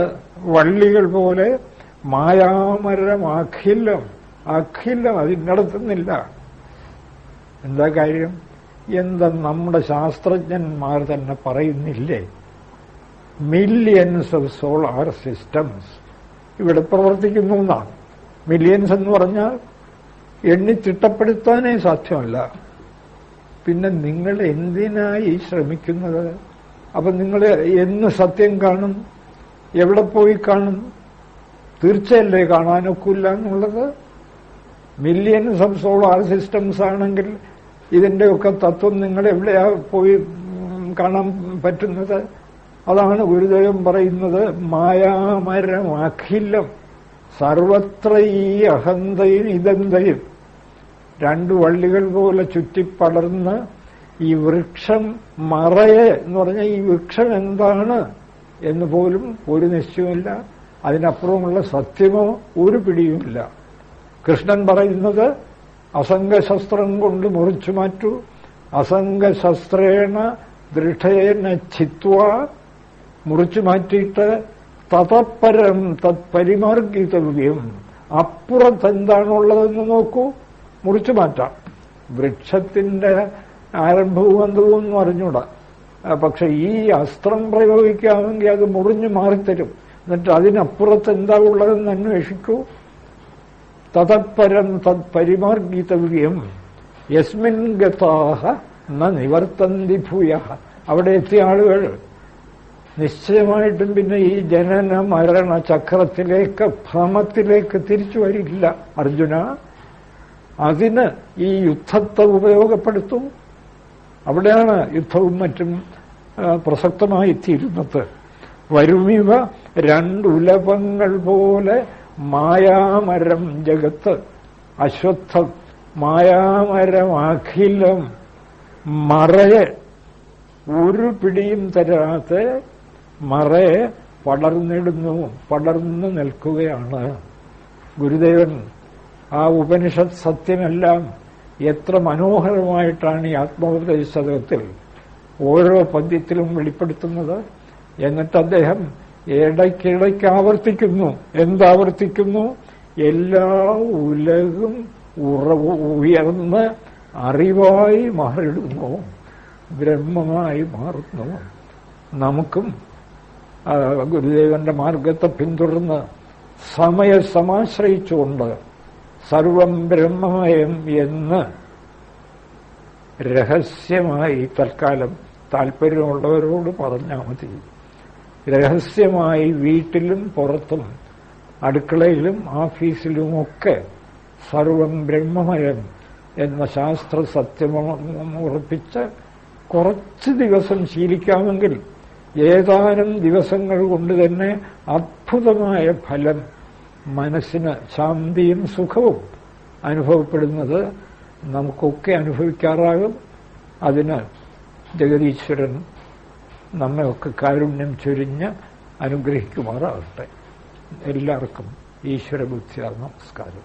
വള്ളികൾ പോലെ, മായാമരം അഖിലം. അഖിലം അതിനടത്തുന്നില്ല. എന്താ കാര്യം? എന്താ നമ്മുടെ ശാസ്ത്രജ്ഞന്മാർ തന്നെ പറയുന്നില്ലേ, മില്യൻസ് ഓഫ് സോളാർ സിസ്റ്റംസ് ഇവിടെ പ്രവർത്തിക്കുന്നു എന്നാണ്. മില്യൻസ് എന്ന് പറഞ്ഞാൽ എണ്ണി തിട്ടപ്പെടുത്താനേ സാധ്യമല്ല. പിന്നെ നിങ്ങൾ എന്തിനായി ശ്രമിക്കുന്നത്? അപ്പൊ നിങ്ങൾ എന്ന് സത്യം കാണും? എവിടെ പോയി കാണും? തീർച്ചയല്ലേ കാണാനൊക്കില്ല എന്നുള്ളത്. മില്യൻസ് ഓഫ് സോളാർ സിസ്റ്റംസ് ആണെങ്കിൽ ഇതിന്റെയൊക്കെ തത്വം നിങ്ങൾ എവിടെയാ പോയി കാണാൻ പറ്റുന്നത്? അതാണ് ഗുരുദേവൻ പറയുന്നത്, മായാമരം അഖിലം സർവത്ര ഈ അഹന്തയും ഇതന്തയും രണ്ടു വള്ളികൾ പോലെ ചുറ്റിപ്പടർന്ന് ഈ വൃക്ഷം മറയെ എന്ന് പറഞ്ഞാൽ ഈ വൃക്ഷം എന്താണ് എന്ന് പോലും ഒരു നിശ്ചയമില്ല. അതിനപ്പുറമുള്ള സത്യമോ ഒരു പിടിയുമില്ല. കൃഷ്ണൻ പറയുന്നത് അസംഗശസ്ത്രം കൊണ്ട് മുറിച്ചു മാറ്റൂ, അസംഗശസ്ത്രേണ ദൃഢേന ഛിത്വ, മുറിച്ചു മാറ്റിയിട്ട് തതപ്പരം തത്പരിമാർഗിതവ്യം, അപ്പുറത്തെന്താണുള്ളതെന്ന് നോക്കൂ, മുറിച്ചു മാറ്റാം. വൃക്ഷത്തിന്റെ ആരംഭവും അന്തവും ഒന്നും അറിഞ്ഞൂടാ. പക്ഷെ ഈ അസ്ത്രം പ്രയോഗിക്കാമെങ്കിൽ അത് മുറിഞ്ഞു മാറിത്തരും. എന്നിട്ട് അതിനപ്പുറത്ത് എന്താ ഉള്ളതെന്ന് അന്വേഷിക്കൂ. തതപ്പരം തത്പരിമാർഗിതവ്യം യസ്മിൻ ഗതാഹ ന നിവർത്തന്തി ഭൂയഃ. അവിടെ എത്തിയ ആളുകൾ നിശ്ചയമായിട്ടും പിന്നെ ഈ ജനന മരണ ചക്രത്തിലേക്ക്, ഭ്രമത്തിലേക്ക് തിരിച്ചു വരില്ല. അർജുന, അതിന് ഈ യുദ്ധത്തെ ഉപയോഗപ്പെടുത്തും. അവിടെയാണ് യുദ്ധവും മറ്റും പ്രസക്തമായി തീരുന്നത്. വരുമിവ രണ്ടുലപങ്ങൾ പോലെ മായാമരം ജഗത്ത്, അശ്വത്ഥം മായാമരം അഖിലം, മറയെ ഒരു പിടിയും തരാത്ത മറയെ പടർന്നിടുന്നു, പടർന്നു നിൽക്കുകയാണ്. ഗുരുദേവൻ ആ ഉപനിഷത്ത് സത്യമെല്ലാം എത്ര മനോഹരമായിട്ടാണ് ഈ ആത്മോപദേശത്തിൽ ഓരോ പദ്യത്തിലും വെളിപ്പെടുത്തുന്നത്. എന്നിട്ട് അദ്ദേഹം ഇടയ്ക്കിടയ്ക്ക് ആവർത്തിക്കുന്നു. എന്താവർത്തിക്കുന്നു? എല്ലാ ഉലകും ഉയർന്ന് അറിവായി മാറിടുന്നു, ബ്രഹ്മമായി മാറുന്നു. നമുക്കും ഗുരുദേവന്റെ മാർഗത്തെ പിന്തുടർന്ന് സമയസമാശ്രയിച്ചുകൊണ്ട് സർവം ബ്രഹ്മമയം എന്ന് രഹസ്യമായി തൽക്കാലം താല്പര്യമുള്ളവരോട് പറഞ്ഞാൽ മതി. രഹസ്യമായി വീട്ടിലും പുറത്തും അടുക്കളയിലും ഓഫീസിലുമൊക്കെ സർവം ബ്രഹ്മമയം എന്ന ശാസ്ത്ര സത്യം ഉറപ്പിച്ച് കുറച്ച് ദിവസം ശീലിക്കാമെങ്കിൽ ഏതാനും ദിവസങ്ങൾ കൊണ്ട് തന്നെ അദ്ഭുതമായ ഫലം, മനസ്സിന് ശാന്തിയും സുഖവും അനുഭവപ്പെടുന്നത് നമുക്കൊക്കെ അനുഭവിക്കാറാകും. അതിന് ജഗദീശ്വരൻ നമ്മയൊക്കെ കാരുണ്യം ചൊരിഞ്ഞ് അനുഗ്രഹിക്കുമാറാകട്ടെ. എല്ലാവർക്കും ഈശ്വരബുദ്ധിയാ നമസ്കാരം.